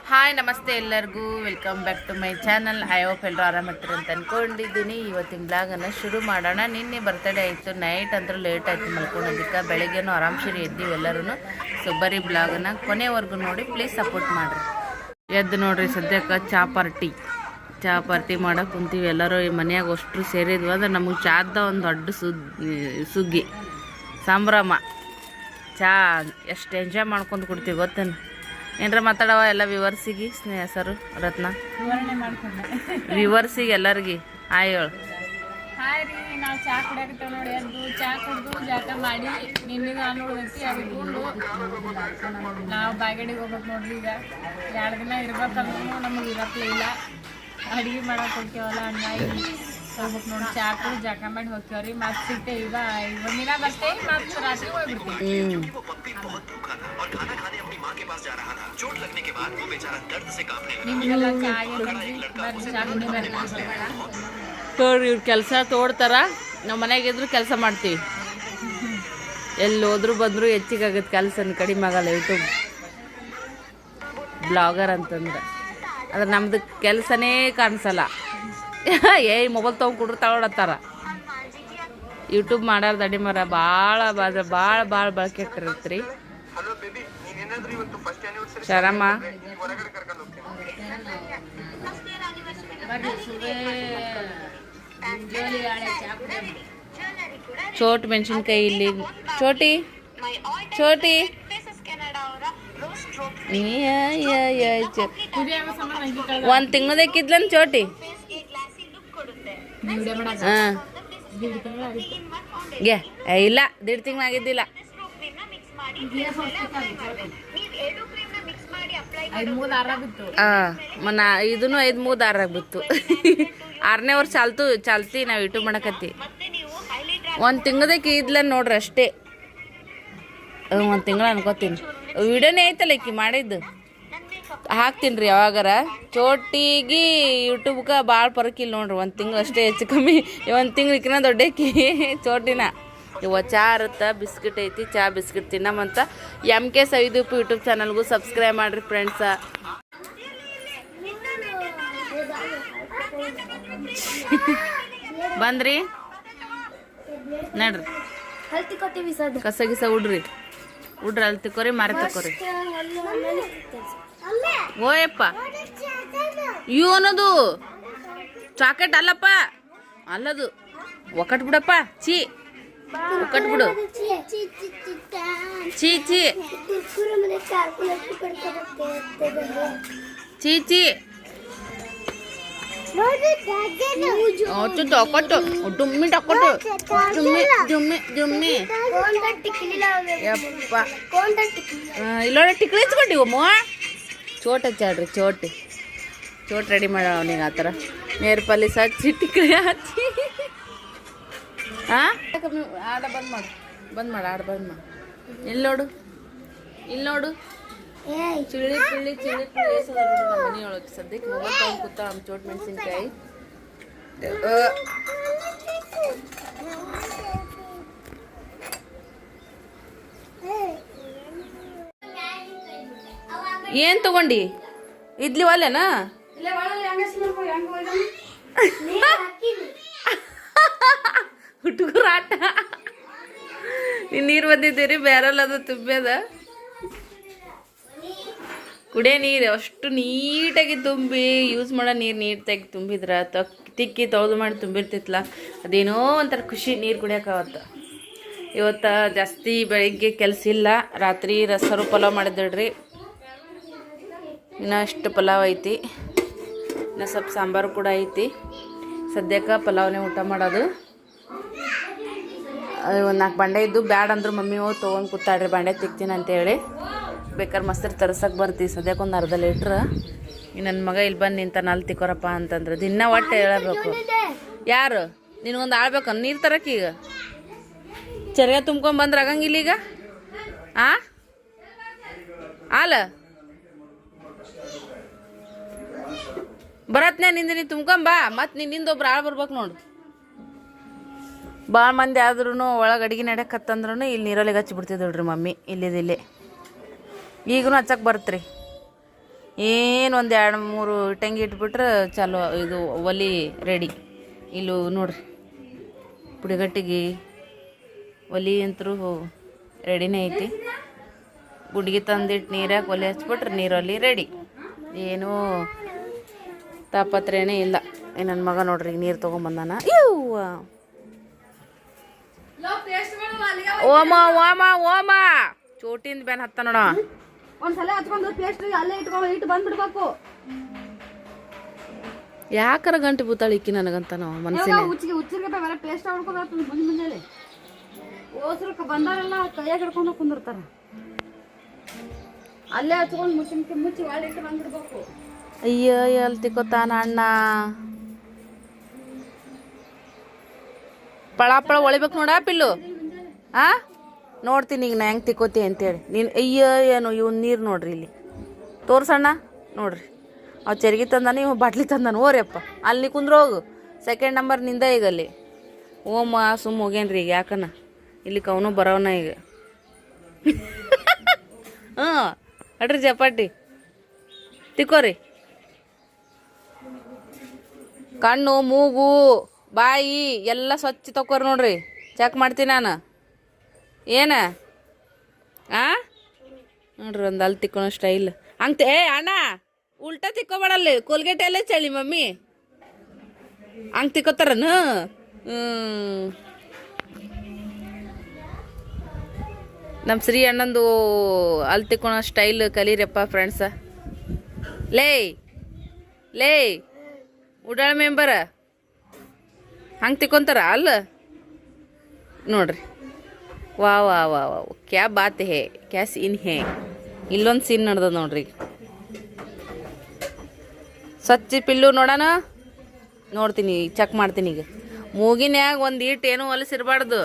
Hi ನಮಸ್ತೆ ಎಲ್ಲರಿಗೂ welcome back to my channel. I hope ಎಲ್ಲರೂ ಆರಾಮಿರ್ತೀರಿ ಅಂತ ಅಂದ್ಕೊಂಡಿದ್ದೀನಿ. ಇವತ್ತಿನ ಬ್ಲಾಗನ್ನು ಶುರು ಮಾಡೋಣ. ನಿನ್ನೆ ಬರ್ತಡೇ ಆಯಿತು, ನೈಟ್ ಅಂದ್ರೆ ಲೇಟ್ ಆಯಿತು ಮಲ್ಕೊಳೋದಕ್ಕೆ. ಬೆಳಗ್ಗೆನೂ ಆರಾಮ್ಸಿರಿ ಎದ್ದೀವಿ ಎಲ್ಲರೂ. ಸೊ ಬರೀ ಬ್ಲಾಗನ್ನು ಕೊನೆವರೆಗೂ ನೋಡಿ, ಪ್ಲೀಸ್ ಸಪೋರ್ಟ್ ಮಾಡಿರಿ. ಎದ್ದು ನೋಡ್ರಿ, ಸದ್ಯಕ್ಕೆ ಚಾ ಪಾರ್ಟಿ ಮಾಡೋಕೆ ಕುಂತೀವಿ ಎಲ್ಲರೂ. ಈ ಮನೆಯಾಗ ಅಷ್ಟು ಸೇರಿದ್ವಿ ಅಂದ್ರೆ ನಮಗೆ ಚಾದ ಒಂದು ದೊಡ್ಡ ಸುಗ್ಗಿ ಸಂಭ್ರಮ. ಚಾ ಎಷ್ಟು ಎಂಜಾಯ್ ಮಾಡ್ಕೊಂಡು ಕುಡ್ತೀವಿ ಗೊತ್ತೇನು? ಏನರ ಮಾತಾಡವ ಎಲ್ಲ ವಿವರ್ಸಿಗೆ ಸ್ನೇಹ ಸರು ರತ್ನ ವಿವರ್ಸಿಗೆ ಎಲ್ಲರಿಗೆ ಹಾಯ್ ಹೇಳು. ಹಾಯ್ ರೀ, ನಾವು ಚಾ ಕುಡಿಯಾಕತ್ತೇವೆ ನೋಡಿ. ಅದು ಚಾ ಕುಡಿದು ಜಾಕ ಮಾಡಿ ನಿನ್ನಿಗೆ ನೋಡೈತಿ ಅದು ಕುಂಡು ನಾವು ಬಾಗಡಿಗೆ ಹೋಗ್ಬೇಕು ನೋಡ್ರಿ. ಈಗ 2 ದಿನ ಇರ್ಬೇಕಂದ್ರೂ ನಮಗೆ ಇರಪ್ಲೇ ಇಲ್ಲ. ಅಡುಗೆ ಮಾಡಕ್ಕೆ ಹೋಗ್ತೇವಲ್ಲ, ಹಂಗಾಗಿ ಹೋಗ್ಬೇಕು ನೋಡಿ. ಚಾ ಕುಡಿದು ಜಾಕ ಮಾಡಿ ಹೋಗ್ತೇವ್ರಿ. ಮತ್ತೆ ಸಿಗ್ತೇವೆ. ಈಗ ಒಂದಿನ ಬರ್ತೇವೆ, ಮತ್ತೆ ರಾತ್ರಿ ಹೋಗ್ಬಿಡ್ತೇವೆ. ನಿಮಗೆಲ್ಲ ಚಾ ನೋಡ್ರಿ, ಇವ್ರು ಕೆಲಸ ತೋಡ್ತಾರ, ನಾವು ಮನೆಯಾಗಿದ್ರು ಕೆಲಸ ಮಾಡ್ತೀವಿ. ಎಲ್ಲಿ ಹೋದ್ರು ಬಂದರೂ ಹೆಚ್ಚಿಗಾಗತ್ತೆ ಕೆಲಸ, ಕಡಿಮೆ ಆಗಲ್ಲ. ಯೂಟ್ಯೂಬ್ ಬ್ಲಾಗರ್ ಅಂತಂದ್ರೆ ಅದ್ರ ನಮ್ದು ಕೆಲಸನೇ ಕಾಣಿಸಲ್ಲ. ಮೊಬೈಲ್ ತೊಗೊಂಡು ಕುಡ್ರು ತಗೊಳತ್ತಾರ. ಯೂಟ್ಯೂಬ್ ಮಾಡೋದು ಅಡಿ ಮರ ಭಾಳ ಬಳಕೆ ಇಟ್ಟಿರತ್ರಿ. ಶರಮ್ಮ ಚೋಟ್ ಮೆಣಸಿನ್ಕಾಯಿ ಇಲ್ಲಿ ಚೋಟಿ ಒಂದು ತಿಂಗಳದಕ್ಕಿದ್ಲನ್ ಚೋಟಿ. ಹಾಂ ಇಲ್ಲ, 1.5 ತಿಂಗಳಾಗಿದ್ದಿಲ್ಲ. ಇದನ್ನು 5-3 ದಾರ ಬಿತ್ತು. 6ನೇ ವರ್ಷ ಚಾಲ್ತಿ ನಾವು ಯೂಟ್ಯೂಬ್ ಮಾಡಕತ್ತಿ. 1 ತಿಂಗಳದಕ್ಕೆ ಇದ್ಲ ನೋಡ್ರಿ ಅಷ್ಟೇ. 1 ತಿಂಗಳ ಅನ್ಕೋತೀನಿ. ವಿಡಿಯೋನೇ ಐತಲ್ಲ ಈಕಿ ಮಾಡಿದ್ದು, ಹಾಕ್ತೀನಿ ರೀ ಯಾವಾಗಾರ. ಚೋಟಿಗೆ ಯೂಟ್ಯೂಬ್ಗೆ ಭಾಳ ಪರಕಿಲ್ಲ ನೋಡ್ರಿ. 1 ತಿಂಗಳು ಅಷ್ಟೇ ಹೆಚ್ಚು ಕಮ್ಮಿ. 1 ತಿಂಗಳು ಈಕಿನ ದೊಡ್ಡಕಿ ಚೋಟಿನ. ಇವತ್ತು ಚಾ ಇರುತ್ತೆ, ಬಿಸ್ಕಿಟ್ ಐತಿ. ಚಾ ಬಿಸ್ಕಿಟ್ ತಿನ್ನಮಂತ MK ಸವಿದೀಪ್ ಯೂಟ್ಯೂಬ್ ಚಾನಲ್ಗೂ ಸಬ್ಸ್ಕ್ರೈಬ್ ಮಾಡಿರಿ ಫ್ರೆಂಡ್ಸ. ಬಂದ್ರಿ ನಡ್ರಿ, ಕಸ ಗಿಸ ಉಡ್ರಿ ಅಲ್ಲಿ ತಿಕ್ಕೋರಿ, ಮಾರಿ ತಕೋರಿ. ಓಯಪ್ಪ, ಇವು ಅನ್ನೋದು ಚಾಕೆಟ್ ಅಲ್ಲಪ್ಪ, ಅಲ್ಲದು ಒಕ್ಕಟ್ ಬಿಡಪ್ಪ. ಒಕ್ಕಟ್ ಬಿಡು. ಚೀ ಟೊಕೊಟ್ಟು ಡುಮ್ಮಿ ಟೊಕೊಟ್ಟು ಜುಮ್ಮಿ ಯಪ್ಪ. ಇಲ್ಲೋಡ ಟಿಕ್ಲಿ ಹಚ್ಕೊಂಡಿವಮ್ಮ. ಚೋಟ್ ಹಚ್ಚಾಡ್ರಿ, ಚೋಟ್ ರೆಡಿ ಮಾಡ ಅವನಿಗೆ ಆ ಥರ ನೇರ್ ಪಾಲಿಸ್ ಹಚ್ಚಿ ಟಿಕ್ಲಿ ಹಚ್ಚಿ. ಹಾಂ ಆಡ ಬಂದ್ ಮಾಡು ಆಡ ಬಂದ್ ಮಾಡು. ಇಲ್ಲಿ ನೋಡು ಚಿಳಿ ಮನೆಯೊಳಗೆ ಸದ್ಯಕ್ಕೆ ಮೊಬೈಲ್ ತಗೊಂಡು ಕೂತ ನಮ್ಮ ಚೋಟ್ ಮೆಣಸಿನ್ಕಾಯಿ. ಏನು ತಗೊಂಡಿ? ಇಡ್ಲಿ ಒಲೆನಾ? ಹುಡುಗರ ಆಟ. ನೀರು ಬಂದಿದ್ದೀರಿ, ಬ್ಯಾರಲ್ ಅದು ತುಂಬ್ಯದ. ಕುಡಿಯೋ ನೀರು ಅಷ್ಟು ನೀಟಾಗಿ ತುಂಬಿ ಯೂಸ್ ಮಾಡೋ ನೀಟಾಗಿ ತುಂಬಿದ್ರೆ ತಿಕ್ಕಿ ತೊಳೆದು ಮಾಡಿ ತುಂಬಿರ್ತಿತ್ತಲ್ಲ, ಅದೇನೋ ಒಂಥರ ಖುಷಿ ನೀರು ಕುಡಿಯೋಕ್ಕಾವತ್ತು. ಇವತ್ತು ಜಾಸ್ತಿ ಬೆಳಿಗ್ಗೆ ಕೆಲಸ ಇಲ್ಲ. ರಾತ್ರಿ ರಸರು ಪಲಾವ್ ಮಾಡಿದ್ರಿ. ಇನ್ನೂ ಅಷ್ಟು ಪಲಾವ್ ಐತಿ, ಇನ್ನೂ ಸ್ವಲ್ಪ ಸಾಂಬಾರು ಕೂಡ ಐತಿ. ಸದ್ಯಕ್ಕೆ ಪಲಾವ್ನೇ ಊಟ ಮಾಡೋದು. ಒಂದು 4 ಬಾಂಡೆ ಇದ್ದು ಬ್ಯಾಡ ಅಂದ್ರು ಮಮ್ಮಿ ತೊಗೊಂಡು ಕೂತಾಡ್ರಿ, ಬಾಂಡೆ ತಿಕ್ತೀನಿ ಅಂತೇಳಿ. ಬೇಕಾದ್ರೆ ಮೊಸರು ತರ್ಸಕ್ಕೆ ಬರ್ತೀವಿ. ಸದ್ಯಕ್ಕೆ ಒಂದು ಅರ್ಧ ಲೀಟ್ರ್. ನನ್ನ ಮಗ ಇಲ್ಲಿ ಬಂದು ನಿಂತಾನ, ಅಲ್ಲಿ ತಿಕ್ಕೋರಪ್ಪ ಅಂತಂದ್ರೆ ದಿನ ಒಟ್ಟು ಹೇಳಬೇಕು. ಯಾರು ನಿನಗೊಂದು ಆಳ್ಬೇಕು ನೀರು ತರಕ್ಕೆ? ಈಗ ಚರ್ಗ ತುಂಬ್ಕೊಂಬಂದ್ರೆ ಆಗಂಗಿಲ್ಲ ಈಗ. ಆಲ ಬರತ್ನೇ ನಿಂದ ನೀ ತುಂಬ್ಕೊಂಬ. ಮತ್ತು ನಿನ್ನಿಂದ ಒಬ್ರು ಆಳು ಬರ್ಬೇಕು ನೋಡು. ಭಾಳ ಮಂದಿ ಆದ್ರೂ ಒಳಗೆ ಅಡುಗೆ ನಡೆಯಕತ್ತಂದ್ರೂ ಇಲ್ಲಿ ನೀರೊಳಗೆ ಹಚ್ಚಿಬಿಡ್ತಿದ್ದಳ್ರಿ ಮಮ್ಮಿ. ಇಲ್ಲಿದಿಲ್ಲೇ ಈಗೂ ಹಚ್ಚಕ್ಕೆ ಬರುತ್ತೆ ರೀ. ಇನ್ನೇನು ಒಂದು 2-3 ಇಟ್ಟಂಗಿ ಇಟ್ಬಿಟ್ರೆ ಚಲೋ ಇದು ಒಲಿ ರೆಡಿ. ಇಲ್ಲೂ ನೋಡ್ರಿ ಪುಡಿಗಟ್ಟಿಗೆ ಒಲಿ ಅಂತರೂ ರೆಡಿನೇ ಐತಿ. ಗುಡ್ಗಿ ತಂದಿಟ್ಟು ನೀರಾಗ ಒಲೆ ಹಚ್ಬಿಟ್ರೆ ನೀರೊಲಿ ರೆಡಿ. ಏನೂ ತಾಪತ್ರೇನೇ ಇಲ್ಲ. ನನ್ನ ಮಗ ನೋಡ್ರಿ ಈಗ ನೀರು ತೊಗೊಂಬಂದಾನ. ಇವ್ವ ಓಮ ಓಮ ಓಮ ಚೋಟಿಂದ ಬ್ಯಾನ್ ಹತ್ತ ನೋಡ. ಒಂದ್ಸಲ ಹಚ್ಕೊಂಡು ಪೇಸ್ಟ್ ಅಲ್ಲೇ ಇಟ್ಟು ಬಂದ್ಬಿಡ್ಬೇಕು. ಯಾಕಾರ ಗಂಟೆ ಬೂತಾಳ ಇಕ್ಕಿ ನನಗಂತ ನಾವು ಮನಸ್ಸಿನ ಹುಚ್ಚಿಗೆ ಬೇರೆ ಪೇಸ್ಟ್ ಮಾಡ್ಕೊಂಡು ಮುಂಜಾನೆ ಓಸ್ರಕ್ಕೆ ಬಂದಾರೆಲ್ಲ ಕೈಯಾಗ ಹಿಡ್ಕೊಂಡು ಕುಂದಿರ್ತಾರ. ಅಲ್ಲೇ ಹಚ್ಕೊಂಡು ಮುಚ್ಚಿ ಒಳ್ಳೆ ಇಟ್ಟು ಬಂದ್ಬಿಡ್ಬೇಕು. ಅಯ್ಯೋ ಎಲ್ಲಿ ತಿಕ್ಕೋತಾನ ಅಣ್ಣ. ಪಳ ಒಳಿಬೇಕು ನೋಡ ಪಿಲ್ಲು. ನೋಡ್ತೀನಿ ಈಗ ನಾ ಹೆಂಗೆ ತಿಕ್ಕೋತಿ ಅಂತೇಳಿ. ನೀನು ಅಯ್ಯೋ ಏನು ಇವ್ನು ನೀರು ನೋಡ್ರಿ ಇಲ್ಲಿ ತೋರ್ಸಣ್ಣ ನೋಡ್ರಿ. ಅವು ಚರ್ಗಿ ತಂದಾನ, ಇವ್ ಬಾಟ್ಲಿ ತಂದಾನ. ಓರಿಯಪ್ಪ ಅಲ್ಲಿ ನೀ ಕುಂದ್ರೋಗು. ಸೆಕೆಂಡ್ ನಂಬರ್ ನಿಂದ ಈಗ ಅಲ್ಲಿ. ಓಮ ಸುಮ್ಮ ಹೋಗ್ಯಾನ್ರಿ ಈಗ. ಯಾಕನ ಇಲ್ಲಿ ಕವನು ಬರೋನ ಈಗ. ಅಡ್ರಿ ಚಪಾಟಿ ತಿಕ್ಕೋರಿ. ಕಣ್ಣು ಮೂಗು ಬಾಯಿ ಎಲ್ಲ ಸ್ವಚ್ಛ ತಕೋರಿ ನೋಡ್ರಿ. ಚೆಕ್ ಮಾಡ್ತೀನಿ ನಾನು. ಏನ ನೋಡ್ರಿ ಒಂದು ಅಲ್ಲಿ ತಿಕ್ಕೊಳೋ ಸ್ಟೈಲ್ ಹಂಗೆ. ಅಣ್ಣ ಉಲ್ಟಾ ತಿಕ್ಕೋಬೇಡಲ್ಲಿ. ಕೋಲ್ಗೇಟ್ ಎಲ್ಲ ಚಳಿ ಮಮ್ಮಿ ಹಂಗೆ ತಿಕ್ಕೋತಾರನು. ನಮ್ಮ ಶ್ರೀ ಅಣ್ಣಂದು ಅಲ್ಲಿ ತಿಕ್ಕೊಳೋ ಸ್ಟೈಲ್ ಕಲೀರಪ್ಪ ಫ್ರೆಂಡ್ಸ. ಲೇ ಉಡಾಳ ಮೆಂಬರ ಹಂಗೆ ತಿಕ್ಕೊಂತಾರ ಅಲ್ಲ ನೋಡ್ರಿ. ವಾ ವಾ ವಾ ವಾ ಕ್ಯಾ ಬಾತ್ ಹೇ ಕ್ಯಾ ಸೀನ್ ಹೇ. ಇಲ್ಲೊಂದು ಸೀನ್ ನಡ್ದದ ನೋಡ್ರಿ. ಸ್ವಚ್ಛ ಪಿಲ್ಲು ನೋಡೋಣ. ನೋಡ್ತೀನಿ ಚೆಕ್ ಮಾಡ್ತೀನಿ ಈಗ. ಮೂಗಿನ್ಯಾಗ ಒಂದು ಈಟ್ ಏನೂ ಹೊಲಸಿರ್ಬಾರ್ದು.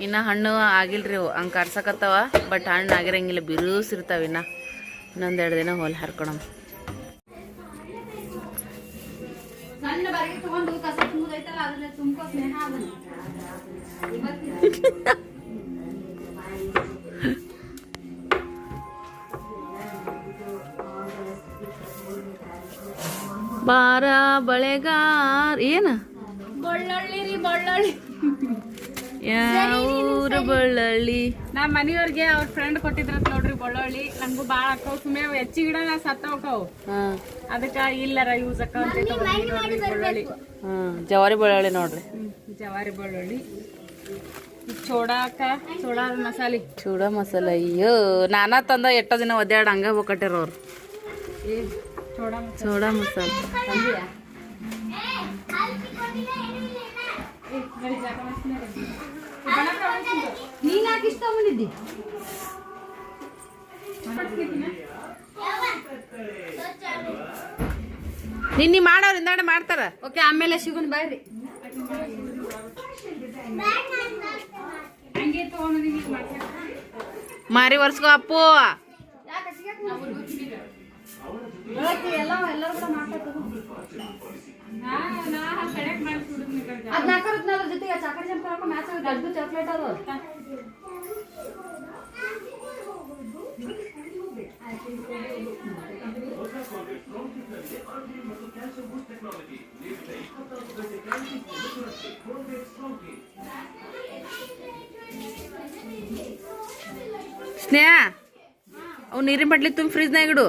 ಇನ್ನು ಹಣ್ಣು ಆಗಿಲ್ರಿ ಅವು ಹಂಗೆ ಕರ್ಸಕತ್ತವ. ಬಟ್ ಹಣ್ಣು ಆಗಿರಂಗಿಲ್ಲ, ಬಿರುಸಿರ್ತಾವ. ಇನ್ನೊಂದೆರಡು ದಿನ ಹೊಲ ಹರ್ಕೊಳಮ್. ಸಣ್ಣ ಬಾರಿಗೆ ತಗೊಂಡು ಕಸ ತುಂಬುದೈತಲ್ಲ ಅದನ್ನ ತುಂಬ್ಕೋ ಸ್ನೇಹ. ಬಾರ ಬಳೆಗಾರ ಏನ ಬಳ್ಳೊಳ್ಳಿ ರೀ ಬಳ್ಳೊಳ್ಳಿ. ಯಾವೂರು ಬಳ್ಳಳ್ಳಿ. ನಮ್ಮ ಮನೆಯವ್ರಿಗೆ ಅವ್ರ ಫ್ರೆಂಡ್ ಕೊಟ್ಟಿದ್ರಂತ ನೋಡ್ರಿ ಬಳ್ಳೊಳ್ಳಿ. ನಂಗೂ ಭಾಳ ಅಕ್ಕವ್. ಸುಮ್ಮನೆ ಹೆಚ್ಚಿ ಗಿಡ ಸತ್ತ ಹೋಗವು. ಅದಕ್ಕೆ ಇಲ್ಲರ ಯೂಸ್ ಅಕ್ಕ ಅಂತ ಬಳ್ಳೊಳ್ಳಿ. ಜವಾರಿ ಬಳ್ಳಳ್ಳಿ ನೋಡ್ರಿ. ಜವಾರಿ ಬಳ್ಳೊಳ್ಳಿ. ಚೋಡಾಕ ಚೋಡಾ ಮಸಾಲೆ. ಚೂಡ ಮಸಾಲ. ಅಯ್ಯೋ ನಾನಾ ತಂದ ಎಷ್ಟೋ ದಿನ ಒದ್ದಾಡ ಹಂಗ ಹೋಗಟ್ಟಿರೋರು. ಚೋಡಾ ಮಸಾಲೆ ನೀನ್ ಯಾಕೆ ಇಷ್ಟ ಬಂದಿದ್ದಿ? ನಿನ್ನೆ ಮಾಡೋರು ಹಿಂದಾಡೆ ಮಾಡ್ತಾರ. ಓಕೆ ಆಮೇಲೆ ಸಿಗುನ್ ಬಾಯ್ರಿ. ಮಾರಿ ವರ್ಷಗೋ ಅಪ್ಪು. ಎಲ್ಲರೂ ಕೂಡ ಅದ್ ನಾಲ್ಕರ ಜೊತೆಗೆ ಚಾಕರಿ ಜಂಪ್ ಮ್ಯಾಚ್ ದೊಡ್ಡ ಚಾಕ್ಲೇಟ್ ಅದು. ಸ್ನೇಹ ಅವು ನೀರಿನ ಬಟ್ಲಿ ತುಂಬ ಫ್ರಿಜ್ನಾಗ ಇಡು.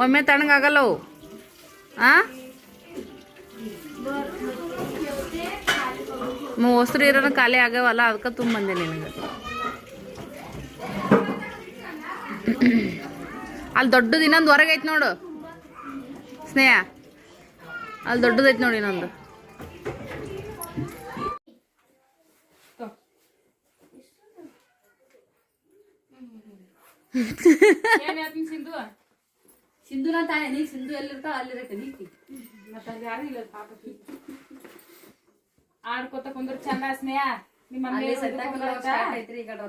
ಒಮ್ಮೆ ತಣ್ಣಗಾಗಲ್ಲ ಅವು. ಮೊಸರು ಇರೋನ ಖಾಲಿ ಆಗ್ಯಾವಲ್ಲ ಅದಕ್ಕೆ ತುಂಬ ಬಂದೆ ನಿನಗೆ. ಅಲ್ಲಿ ದೊಡ್ಡದು ಇನ್ನೊಂದು ಹೊರಗೆ ಐತೆ ನೋಡು ಸ್ನೇಹ. ಅಲ್ಲಿ ದೊಡ್ಡದೈತೆ ನೋಡಿ ಇನ್ನೊಂದು. ಸಿಂಧುನ ತಾನೆ ನೀ ಸಿಂಧು ಎಲ್ಲಿರ್ತಾಳ ಅಲ್ಲಿರತ್ತೆ ನೀತಿ. ಮತ್ತೆ ಅಲ್ಲಿ ಯಾರು ಇಲ್ಲ ಪಾಪ. ಆಡ್ಕೋತ ಕುಂದ್ರ ಚಂದ ಸ್ನೇಹ. ನಿಮ್ಮ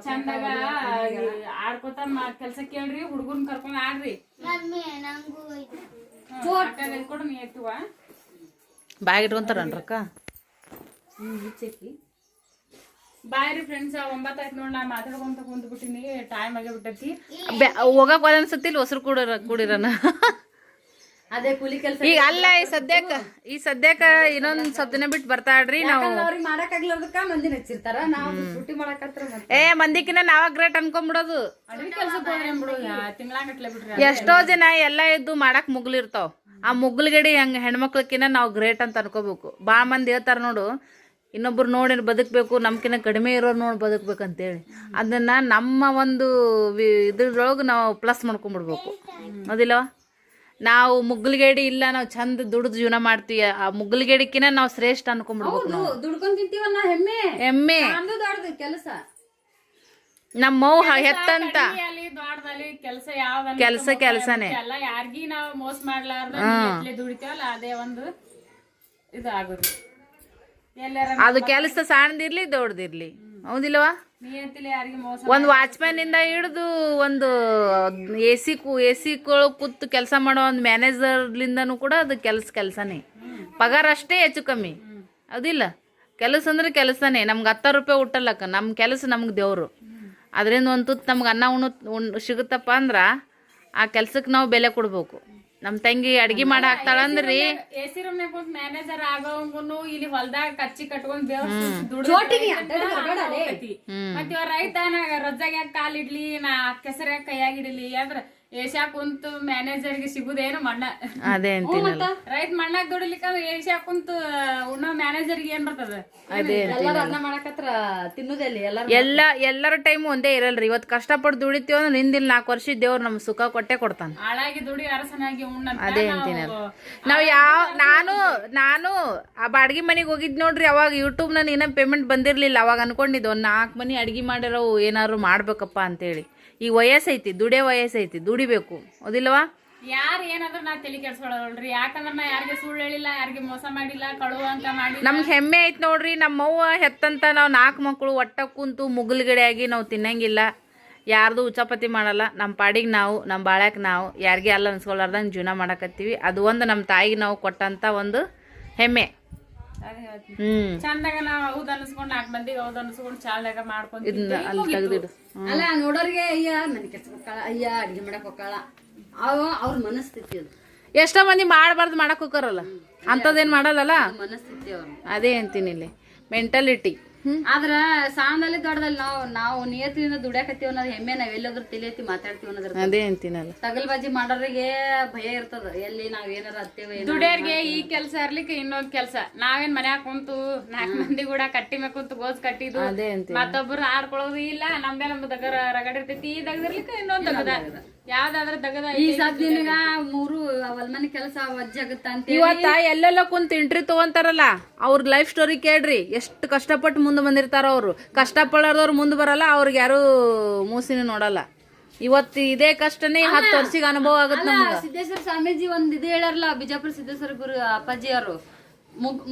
ಚಂದಾಗ ಆಡ್ಕೋತ ಕೆಲ್ಸ ಕೇಳ್ರಿ. ಹುಡುಗರ್ನ ಕರ್ಕೊಂಡ್ ಆಡ್ರಿ. ಕೊಡು ನೀ ಎತ್ತುವ ಬ್ಯಾಗ್ ಇಟ್ಕೊಂತಾರನ್ರಕ್ಕ. ಬಾಯ್ರಿ ಫ್ರೆಂಡ್ಸ್ 9 ಆಯ್ತು ನೋಡಿ. ನಾ ಮಾತಾಡ್ಕೊಂತ ಕುಂತ್ಬಿಟ್ಟಿನಿ. ಟೈಮ್ ಆಗೇ ಬಿಟ್ಟೈತಿ. ಹೋಗಕ್ ಒಲೆ ಅನ್ಸತ್ತಿಲ್ಲ ಹೊಸರು ಕೂಡಿರನ. ಅದೇ ಕೂಲಿ ಕೆಲಸ ಈಗ ಅಲ್ಲ ಈ ಸದ್ಯಕ್ಕ ಇನ್ನೊಂದ್ ಸ್ವಲ್ಪ ದಿನ ಬಿಟ್ಟು ಬರ್ತಾಳ್ರಿ ನಾವು. ಅವ್ರಿಗೆ ಮಾಡಕ್ ಆಗ್ಲಾರ್ದಕ್ಕ ಮಂದಿನ ಹಚ್ಚಿರ್ತಾರ, ನಾವು ಶೂಟಿ ಮಾಡಕತ್ರ ಮಂದಿಕಿನ ನಾವ ಗ್ರೇಟ್ ಅನ್ಕೊಂಡ್ಬಿಡೋದು. ಅಡ್ವಿ ಕೆಲ್ಸಕ್ಕೆ ಹೋಗ್ರಿ ಬಿಡು, ತಿಂಗಳಾಗಟ್ಲೆ ಬಿಡ್ರಿ. ಎಷ್ಟೋ ಜನ ಎಲ್ಲ ಇದ್ದು ಮಾಡಕ್ ಮುಗ್ಲಿರ್ತಾವ. ಆ ಮುಗ್ಲಗಡಿ ಹಂಗ ಹೆಣ್ಮಕ್ಳಕಿನ ನಾವು ಗ್ರೇಟ್ ಅಂತ ಅನ್ಕೋಬೇಕು. ಭಾಳ ಮಂದಿ ಹೇಳ್ತಾರ ನೋಡು, ಇನ್ನೊಬ್ರು ನೋಡಿ ಬದುಕಬೇಕು, ನಮ್ಕಿನ್ನ ಕಡಿಮೆ ಇರೋರು ನೋಡಿ ಬದುಕ್ಬೇಕಂತೇಳಿ. ಅದನ್ನ ನಮ್ಮ ಒಂದು ಇದ್ರೊಳಗೆ ನಾವು ಪ್ಲಸ್ ಮಾಡ್ಕೊಂಡ್ಬಿಡ್ಬೇಕು, ಹೌದಿಲ್ಲವ? ನಾವು ಮುಗ್ಲಗೇಡಿ ಇಲ್ಲ, ನಾವು ಚಂದ ದುಡ್ದು ಜೀವನ ಮಾಡ್ತೀವಿ, ಆ ಮುಗ್ಲಗೇಡಿಕಿನ ನಾವು ಶ್ರೇಷ್ಠ ಅನ್ಕೊಂಡ್ಬಿಡ್ಬೇಕು. ನಾವು ದುಡ್ಕೊಂಡ್ ತಿಂತೀವಲ್ಲ, ಹೆಮ್ಮೆ ದೊಡ್ಡದು ಕೆಲಸ. ನಮ್ಮವ್ ಹೆತ್ತಂತ ಕೆಲ್ಸನೇ ಎಲ್ಲ ಯಾರಿಗಿ ನಾವು ಮೋಸ ಮಾಡ್ಲಾರ್ದ ದುಡಿತೇವಲ್ಲ, ಅದೇ ಒಂದು ಇದು ಆಗುದು. ಅದು ಕೆಲಸ ಸಣ್ಣದಿರ್ಲಿ ದೊಡ್ಡದಿರ್ಲಿ, ಹೌದಿಲ್ಲವಾ? ಯಾರಿಗಿ ಮೋಸ ಒಂದು ವಾಚ್ಮ್ಯಾನ್ ಇಂದ ಹಿಡಿದು ಒಂದು ಎಸಿ ಕೂತು ಕೆಲಸ ಮಾಡೋ ಒಂದು ಮ್ಯಾನೇಜರ್ಲಿಂದನೂ ಕೂಡ ಅದು ಕೆಲಸನೇ. ಪಗಾರ ಅಷ್ಟೇ ಹೆಚ್ಚು ಕಮ್ಮಿ, ಹೌದಿಲ್ಲ? ಕೆಲಸ ಅಂದ್ರೆ ಕೆಲಸನೇ. ನಮ್ಗೆ 10 ರೂಪಾಯಿ ಹುಟ್ಟಲ್ಲಕ್ಕ, ನಮ್ಮ ಕೆಲಸ ನಮ್ಗೆ ದೇವ್ರು. ಅದರಿಂದ ಒಂದು ತುತ್ತು ನಮ್ಗೆ ಅನ್ನ ಸಿಗುತ್ತಪ್ಪ ಅಂದ್ರೆ ಆ ಕೆಲ್ಸಕ್ಕೆ ನಾವು ಬೆಲೆ ಕೊಡ್ಬೇಕು. ನಮ್ಮ ತಂಗಿ ಅಡ್ಗೆ ಮಾಡಿ ಹಾಕ್ತಾಳಂದ್ರಿ, ಎಸಿ ರೂಮ್ ಮ್ಯಾನೇಜರ್ ಆಗೋಂಗುನು ಇಲ್ಲಿ ಹೊಲ್ದಾಗ ಕಚ್ಚಿ ಕಟ್ಕೊಂಡ್ ಮತ್ತ ಇವ ರೈತ ರಜ್ಜಾಗ ಕಾಲಿಡ್ಲಿ, ನಾ ಕೆಸರ್ಯಾಗ ಕೈಯಾಗಿಡ್ಲಿ ಅಂದ್ರ ಏಷ್ಯಾ ಕುಂತು ಮ್ಯಾನೇಜರ್ಗೆ ಸಿಗುದೇನು ಮಣ್ಣ. ಅದೇ ಅಂತೀನಲ್ಲ, ರೈತ ಮಣ್ಣಾಗ ದುಡಿಲಿಕ್ಕ ಏಷ್ಯಾ ಕುಂತು ಉಣ್ಣೋ ಮ್ಯಾನೇಜರ್ಗೆ ಏನ್ ಬರ್ತದ? ಅದೇ ಮಾಡಕತ್ರ ತಿನ್ನುದಲ್ಲಿ ಎಲ್ಲರ ಟೈಮ್ ಒಂದೇ ಇರಲ್ರಿ. ಇವತ್ತು ಕಷ್ಟಪಟ್ಟು ದುಡಿತೀವ ಅಂದ್ರೆ ಹಿಂದಿನ 4 ವರ್ಷ ದೇವ್ರು ನಮ್ಗೆ ಸುಖ ಕೊಟ್ಟೆ ಕೊಡ್ತಾನ. ಹಾಳಾಗಿ ದುಡಿ ಅರಸನಾಗಿ ಉಣ್ಣ. ಅದೇ ಅಂತೀನಲ್ಲ. ನಾವು ನಾನು ಆ ಬಾಡ್ಗಿ ಮನೆಗೆ ಹೋಗಿದ್ ನೋಡ್ರಿ, ಅವಾಗ ಯೂಟ್ಯೂಬ್ ನಾನು ಏನೋ ಪೇಮೆಂಟ್ ಬಂದಿರ್ಲಿಲ್ಲ. ಅವಾಗ ಅನ್ಕೊಂಡಿದ್ದು ಒಂದು 4 ಮನೆ ಅಡ್ಗೆ ಮಾಡಿರೋ ಏನಾದ್ರು ಮಾಡ್ಬೇಕಪ್ಪ ಅಂತೇಳಿ. ಈಗ ವಯಸ್ಸೈತಿ, ವಯಸ್ಸೈತಿ, ದುಡಿಬೇಕು, ಹೌದಿಲ್ಲವಾ? ಯಾರು ಏನಾದ್ರೂ ನಾ ತಲೆ ಕೆಡ್ಸ್ಕೊಳಲ್ರಿ, ಯಾಕಂದ್ರ ನಾ ಯಾರಿಗೆ ಸುಳ್ಳು ಹೇಳಿಲ್ಲ, ಯಾರಿಗೆ ಮೋಸ ಮಾಡಿಲ್ಲ, ಕಳುವ ಅಂತ ಮಾಡಿ. ನಮ್ಗೆ ಹೆಮ್ಮೆ ಐತಿ ನೋಡ್ರಿ, ನಮ್ಮವ್ವ ಹೆತ್ತಂತ ನಾವು 4 ಮಕ್ಕಳು ಒಟ್ಟ ಕುಂತು ಮುಗುಲ್ಗಡೆಯಾಗಿ ನಾವು ತಿನ್ನಂಗಿಲ್ಲ, ಯಾರ್ದು ಉಚಾಪತಿ ಮಾಡಲ್ಲ. ನಮ್ಮ ಪಾಡಿಗೆ ನಾವು, ನಮ್ಮ ಬಾಳ್ಯಾಕ ನಾವು ಯಾರಿಗೆ ಅಲ್ಲ ಅನ್ಸ್ಕೊಲಾರ್ದಂಗೆ ಜೀವನ ಮಾಡಕತ್ತೀವಿ. ಅದು ಒಂದು ನಮ್ಮ ತಾಯಿಗೆ ನಾವು ಕೊಟ್ಟಂತ ಒಂದು ಹೆಮ್ಮೆ. ಚಂದಾಗ ನಾವ್ ಹೌದ್ ಅನ್ಸ್ಕೊಂಡ್ 4 ಮಂದಿಗೆ ಹೌದ್ ಅನ್ಸ್ಕೊಂಡ್ ಚಾಲ್ದಾಗ ಮಾಡ್ಕೊಂಡ್ ಅಲ್ಲಿ ತೆಗ್ದಿಡು. ಅಲ್ಲ ನೋಡೋರ್ಗೆ ಅಯ್ಯ ಮನೆ ಕೆಲ್ಸ ಹೋಗ್ಕಾಳ, ಅಯ್ಯ ಅಡಿಗೆ ಮಾಡಕ್ ಹೋಗ್ಕಾಳ, ಅವ್ರ ಮನಸ್ಥಿತಿ ಅದು. ಎಷ್ಟೋ ಮಂದಿ ಮಾಡಬಾರ್ದು ಮಾಡಕ್ ಹೋಗಾರಲ್ಲ, ಅಂತದೇನ್ ಮಾಡಲ್ಲಲ್ಲ, ಮನಸ್ಥಿತಿ ಅವ್ರು. ಅದೇ ಅಂತೀನಿ, ಇಲ್ಲಿ ಮೆಂಟಾಲಿಟಿ. ಆದ್ರ ಸಾಂದಲ್ಲಿ ದೊಡ್ಡದಲ್ಲಿ ನಾವು ನಿಯತಿಯಿಂದ ದುಡ್ಯಾಕತ್ತೀವಿ ಅನ್ನೋದು ಹೆಮ್ಮೆ. ನಾವ್ ಎಲ್ಲಾದ್ರೂ ತಲೆ ಎತ್ತಿ ಮಾತಾಡ್ತೀವಿ ಅನ್ನೋದ್ರ ಅದೇ ಅಂತೀನಲ್ಲ. ತಗಲ್ಬಾಜಿ ಮಾಡೋರಿಗೆ ಭಯ ಇರ್ತದ, ಎಲ್ಲಿ ನಾವ್ ಏನಾರ ಹತ್ತೇವೆ. ದುಡಿಯೋರ್ಗೆ ಈ ಕೆಲ್ಸ ಇರ್ಲಿಕ್ಕೆ ಇನ್ನೊಂದ್ ಕೆಲ್ಸ. ನಾವೇನ್ ಮನ್ಯಾಗ ಕುಂತು 4 ಮಂದಿ ಕೂಡ ಕಟ್ಟಿ ಮೇಲೆ ಕುಂತು ಗೋಸ್ ಕಟ್ಟಿದ್ದು, ಮತ್ತೊಬ್ರು ಆಡ್ಕೊಳ್ಳೋದು ಇಲ್ಲ. ನಮ್ದೇ ನಮ್ದು ದಗರ ರಗಡ್ ಇರ್ತೈತಿ. ಈ ದಗದಿರ್ಲಿಕ್ಕೆ ಇನ್ನೊಂದ್ ದಗದ, ಯಾವ್ದಾದ್ರ ದಗದ ಈ ಸದ್ದಿನ 3 ಹೊಲ್ಮನೆ ಕೆಲಸ ವಜ್ಜಾಗತ್ತ ಅಂತ. ಇವತ್ತ ಎಲ್ಲೆಲ್ಲ ಕುಂತ ಇಂಟ್ರಿ ತಗೊಂತಾರಲ್ಲ, ಅವ್ರ ಲೈಫ್ ಸ್ಟೋರಿ ಕೇಳ್ರಿ. ಎಷ್ಟು ಕಷ್ಟಪಟ್ಟು ಮುಂದೆ ಬಂದಿರ್ತಾರ ಅವ್ರು. ಕಷ್ಟಪಡೋರ್ದವ್ರು ಮುಂದೆ ಬರಲ್ಲ, ಅವ್ರಿಗೆ ಯಾರು ಮೂಸಿನ ನೋಡಲ್ಲ. ಇವತ್ತು ಇದೇ ಕಷ್ಟನೇ 10 ವರ್ಷಕ್ಕೆ ಅನುಭವ ಆಗುತ್ತೆ ನಮ್ಗೆ. ಸಿದ್ದೇಶ್ವರ ಸ್ವಾಮೀಜಿ ಒಂದ್ ಇದು ಹೇಳಾರಲ್ಲ, ಬಿಜಾಪುರ ಸಿದ್ದೇಶ್ವರ ಗುರು ಅಪ್ಪಾಜಿ ಅವರು,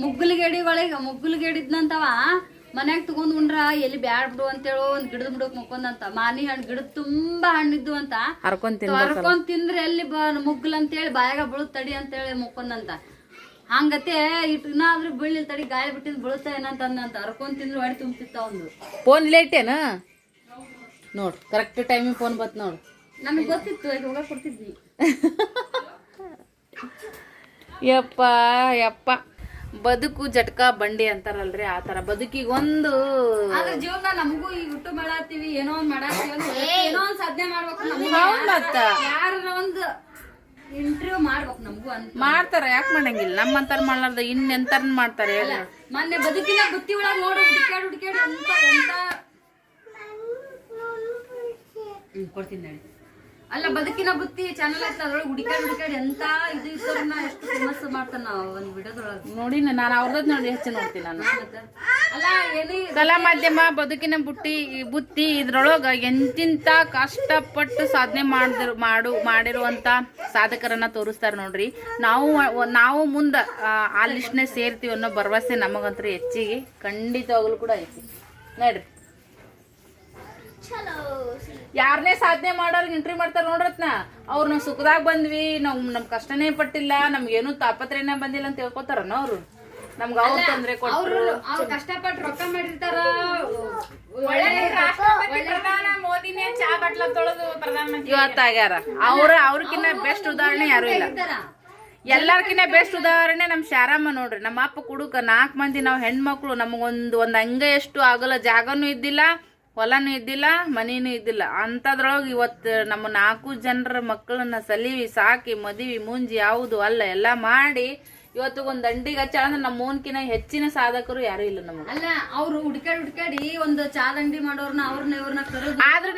ಮುಗ್ಗುಲಗೇಡಿ ಒಳಗ ಮುಗ್ಗುಲಗೇಡಿದ್ನಂತವ ಮನ್ಯಾಗ ತಗೊಂಡ್ ಉಂಡ್ರ ಎಲ್ಲಿ ಬ್ಯಾಡ್ ಬಿಡು ಅಂತೇಳಿ ಒಂದ್ ಗಿಡದ ಬಿಡಕ್ ಮುಕ್ಕೊಂದಂತ. ಮಾನಿ ಹಣ್ಣು ಗಿಡ ತುಂಬಾ ಹಣ್ಣಿದ್ದು ಅಂತ ಹರ್ಕೊಂಡ್ ತಿಂದ್ರೆ ಎಲ್ಲಿ ಮುಗ್ಗಲ್ ಅಂತೇಳಿ ಬಾಯಾಗ ಬೀಳುತ್ ತಡಿ ಅಂತೇಳಿ ಮುಕ್ಕೊಂದಂತ. ಹಂಗತೆ ಇನ್ನಾದ್ರೂ ಬೀಳಿಲ್ ತಡಿ, ಗಾಳಿ ಬಿಟ್ಟಿದ್ ಬೀಳುತ್ತ ಏನಂತ ಹರ್ಕೊಂಡ್ ತಿಂದ್ರೆ ಹೊಡಿ ತುಂಬ್ತಿತ್ತ. ಒಂದು ಫೋನ್ ಲೇಟ್ ಏನ ನೋಡ್, ಕರೆಕ್ಟ್ ಟೈಮಿಗೆ ಫೋನ್ ಬತ್ ನೋಡು. ನಮಗ್ ಗೊತ್ತಿತ್ತು, ಹೋಗ ಕೊಡ್ತಿದ್ವಿ. ಯಪ್ಪ ಬದುಕು ಜಟ್ಕ ಬಂಡಿ ಅಂತಾರಲ್ರಿ, ಆ ತರ ಬದುಕಿಗೆ ಒಂದು ಜೀವನ. ನಮಗೂ ಈಗ ಹುಟ್ಟು ಮಾಡತ್ತೀವಿ, ಏನೋ ಒಂದ್ ಮಾಡತ್ತೀವಿ, ಏನೋ ಒಂದ್ ಸಾಧನೆ ಮಾಡ್ಬೇಕು. ಯಾರ ಒಂದ್ ಇಂಟರ್ವ್ಯೂ ಮಾಡ್ಬೇಕು ನಮಗೂ ಅಂತ ಮಾಡ್ತಾರ. ಯಾಕೆ ಮಾಡಂಗಿಲ್ಲ? ನಮ್ಮಂತಾರ ಮಾಡ್ಲಾರ್ದ ಇನ್ನೆಂತಾರ ಮಾಡ್ತಾರೆ. ಮೊನ್ನೆ ಬದುಕಿನ ಬುತ್ತಿ ಒಳಗ್ ನೋಡಿ ಹುಡುಕ್ಯಾಡಿ ಎಂತ ಕೊಡ್ತೀನಿ ನೋಡಿ. ಅಲ್ಲ ಬದುಕಿನ ಬುತ್ತಿ ಚಾನಲ್ ಐತ, ಅದ್ರೊಳಗೆ ಹುಡುಕಾಡಿ ಎಂತ ಇದು ಇದ್ದವ್ರನ್ನ ಎಷ್ಟು ಫೇಮಸ್ ಮಾಡ್ತಾನ ಒಂದ್ ವಿಡಿಯೋದೊಳಗೆ ನೋಡಿ. ನಾನು ಅವ್ರದ್ ನೋಡಿ ಹೆಚ್ಚು ನೋಡ್ತೀನಿ ನಾನು. ಅಲ್ಲ ಏನೇ ಕಲಾ ಮಾಧ್ಯಮ ಬದುಕಿನ ಬುತ್ತಿ ಇದ್ರೊಳಗ ಎಂತಿಂತ ಕಷ್ಟಪಟ್ಟು ಸಾಧನೆ ಮಾಡಿರುವಂತ ಸಾಧಕರನ್ನ ತೋರಿಸ್ತಾರ ನೋಡ್ರಿ. ನಾವು ಮುಂದ ಆ ಲಿಸ್ಟ್ನ ಸೇರ್ತೀವಿ ಅನ್ನೋ ಭರವಸೆ ನಮಗಂತೂ ಹೆಚ್ಚಿಗೆ ಖಂಡಿತವಾಗ್ಲೂ ಕೂಡ ಐತಿ ನೋಡ್ರಿ. ಯಾರನೇ ಸಾಧನೆ ಮಾಡೋರ್ಗೆ ಇಂಟ್ರಿ ಮಾಡ್ತಾರ ನೋಡ್ರತ್ನ, ಅವ್ರು ನಾವ್ ಸುಖದಾಗ ಬಂದ್ವಿ, ನಾವ್ ನಮ್ ಕಷ್ಟನೇ ಪಟ್ಟಿಲ್ಲ, ನಮ್ಗೇನು ತಾಪತ್ರೆನ ಬಂದಿಲ್ಲ ಅಂತ ಹೇಳ್ಕೊತಾರನ ಅವ್ರು. ನಮ್ಗ ಅವ್ರ ತೊಂದ್ರೆ ಕೊಟ್ಟರು, ಅವ್ರು ಕಷ್ಟಪಟ್ಟು ರೊಕ್ಕ ಮಾಡಿರ್ತಾರ. ಮೋದಿನೇ ಚಾ ಬಟ್ಲ ತೊಳೆದು ಪ್ರಧಾನಮಂತ್ರಿ ಇವತ್ತಾಗ್ಯಾರ. ಅವ್ರಕ್ಕಿನ್ನ ಬೆಸ್ಟ್ ಉದಾಹರಣೆ ಯಾರು ಇಲ್ಲ. ಎಲ್ಲರ್ಕಿನ್ನ ಬೆಸ್ಟ್ ಉದಾಹರಣೆ ನಮ್ಮ ಶಾರಮ್ಮ ನೋಡ್ರಿ. ನಮ್ಮ ಅಪ್ಪ ಕುಡುಕ 4 ಮಂದಿ ನಾವು ಹೆಣ್ಮಕ್ಳು, ನಮಗೊಂದು ಅಂಗ ಎಷ್ಟು ಆಗಲ್ಲ, ಜಾಗನೂ ಇದ್ದಿಲ್ಲ, ಹೊಲನೂ ಇದ್ದಿಲ್ಲ, ಮನೇನೂ ಇದ್ದಿಲ್ಲ. ಅಂಥದ್ರೊಳಗೆ ಇವತ್ತು ನಮ್ಮ 4 ಜನರ ಮಕ್ಕಳನ್ನ ಸಲಿವಿ ಸಾಕಿ ಮದುವೆ ಮುಂಜಿ ಯಾವುದು ಅಲ್ಲ ಎಲ್ಲ ಮಾಡಿ ಇವತ್ತು ಒಂದು ದಂಡಿಗೆ ಹಚ್ಚ ಅಂದ್ರೆ ನಮ್ಮ ಓನ್ಕಿನ ಹೆಚ್ಚಿನ ಸಾಧಕರು ಯಾರು ಇಲ್ಲ ನಮಗೆ. ಅಲ್ಲ ಅವ್ರು ಹುಡ್ಕಾಡಿ ಒಂದು ಚಾದ ಅಂಗಡಿ ಮಾಡೋರ್ನ ಇವ್ರನ್ನ ಕರೋದು. ಆದ್ರೆ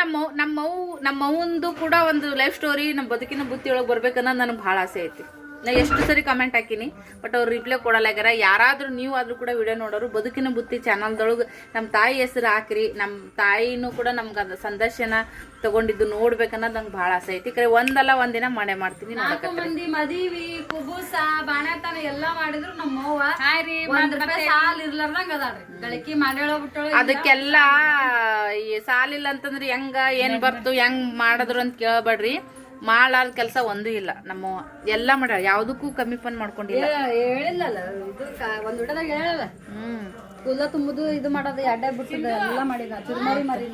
ನಮ್ಮ ಅವ್ವಂದು ಕೂಡ ಒಂದು ಲೈಫ್ ಸ್ಟೋರಿ ನಮ್ಮ ಬದುಕಿನ ಬುತ್ತಿ ಒಳಗೆ ಬರ್ಬೇಕನ್ನೋದು ನನಗೆ ಭಾಳ ಆಸೆ ಐತಿ. ನಾ ಎಷ್ಟು ಸರಿ ಕಮೆಂಟ್ ಹಾಕಿನಿ, ಬಟ್ ಅವ್ರು ರಿಪ್ಲೈ ಕೊಡಲಾಗ್ಯಾರ. ಯಾರಾದ್ರೂ ನೀವು ಆದ್ರೂ ಕೂಡ ವಿಡಿಯೋ ನೋಡೋರು ಬದುಕಿನ ಬುತ್ತಿ ಚಾನಲ್ದೊಳಗೆ ನಮ್ಮ ತಾಯಿ ಹೆಸರು ಹಾಕ್ರಿ. ನಮ್ಮ ತಾಯಿನೂ ಕೂಡ ನಮ್ಗೆ ಅದು ಸಂದರ್ಶನ ತಗೊಂಡಿದ್ದು ನೋಡ್ಬೇಕನ್ನೋದು ನಂಗೆ ಭಾಳ ಆಸೆ ಐತಿ. ಕರೆ ಒಂದಲ್ಲ ಒಂದಿನ ಮಾಡೇ ಮಾಡ್ತೀನಿ. 4 ಮಂದಿ ಮದಿವಿ ಕುಬೂಸ ಬಾಣತನ ಎಲ್ಲಾ ಮಾಡಿದ್ರು ನಮ್ಮವ್ವ ₹1 ಸಾಲ್ ಇರ್ಲಾರ್ದಂಗ ಅದಾಳ್ರಿ. ಗಳಿಕೆ ಮಾಡ್ಯಾಳ ಬಿಟ್ಟಳ. ಅದಕ್ಕೆಲ್ಲ ಈ ಸಾಲಿಲ್ಲ ಅಂತಂದ್ರೆ ಹೆಂಗ ಏನ್ ಬರ್ತು ಹೆಂಗ್ ಮಾಡಿದ್ರು ಅಂತ ಕೇಳಬೇಡ್ರಿ. ಮಾಡಾದ ಕೆಲಸ ಒಂದೂ ಇಲ್ಲ. ನಮ್ಮ ಎಲ್ಲ ಮಾಡ್ಯಾಳ, ಯಾವ್ದಕ್ಕೂ ಕಮ್ಮಿ ಪನ್ ಮಾಡ್ಕೊಂಡಿಲ್ಲ. ಹೇಳಿಲ್ಲಲ್ಲ ಇದು ಒಂದ್ ಊಟದಾಗ ಹೇಳಲ್ಲ. ಕೂದಲ ತುಂಬುದು ಇದು ಮಾಡೋದು ಅಡ್ಡ ಬಿಟ್ಟದ ಎಲ್ಲ ಮಾಡಿದ. ಚುರುಮರಿ ಮರಿ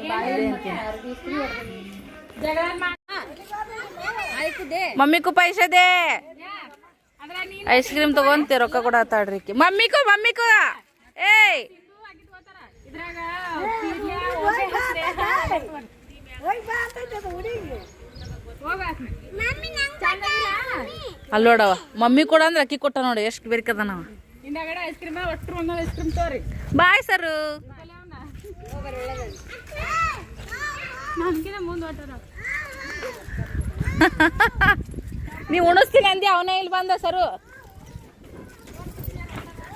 ಮಮ್ಮಿಗೂ ಪೈಸೆ ದೇ ಐಸ್ ಕ್ರೀಮ್ ತಗೊಂತ ರೊಕ್ಕ ಕೊಡತ್ತಾಳ್ರಿ. ಮಮ್ಮಿಗೂ ಏಯ್ ಅಲ್ಲೋಡವ ಮಮ್ಮಿ ಕೊಡ ಅಂದ್ರೆ ಅಕ್ಕಿ ಕೊಟ್ಟ ನೋಡಿ ಎಷ್ಟು ಬೇಕದ ನಾವ. Bye sir. ನೀವು ಉಣಿಸ್ತೀನಿ ಅಂದಿ, ಅವನೇ ಇಲ್ಲಿ ಬಂದ ಸರು.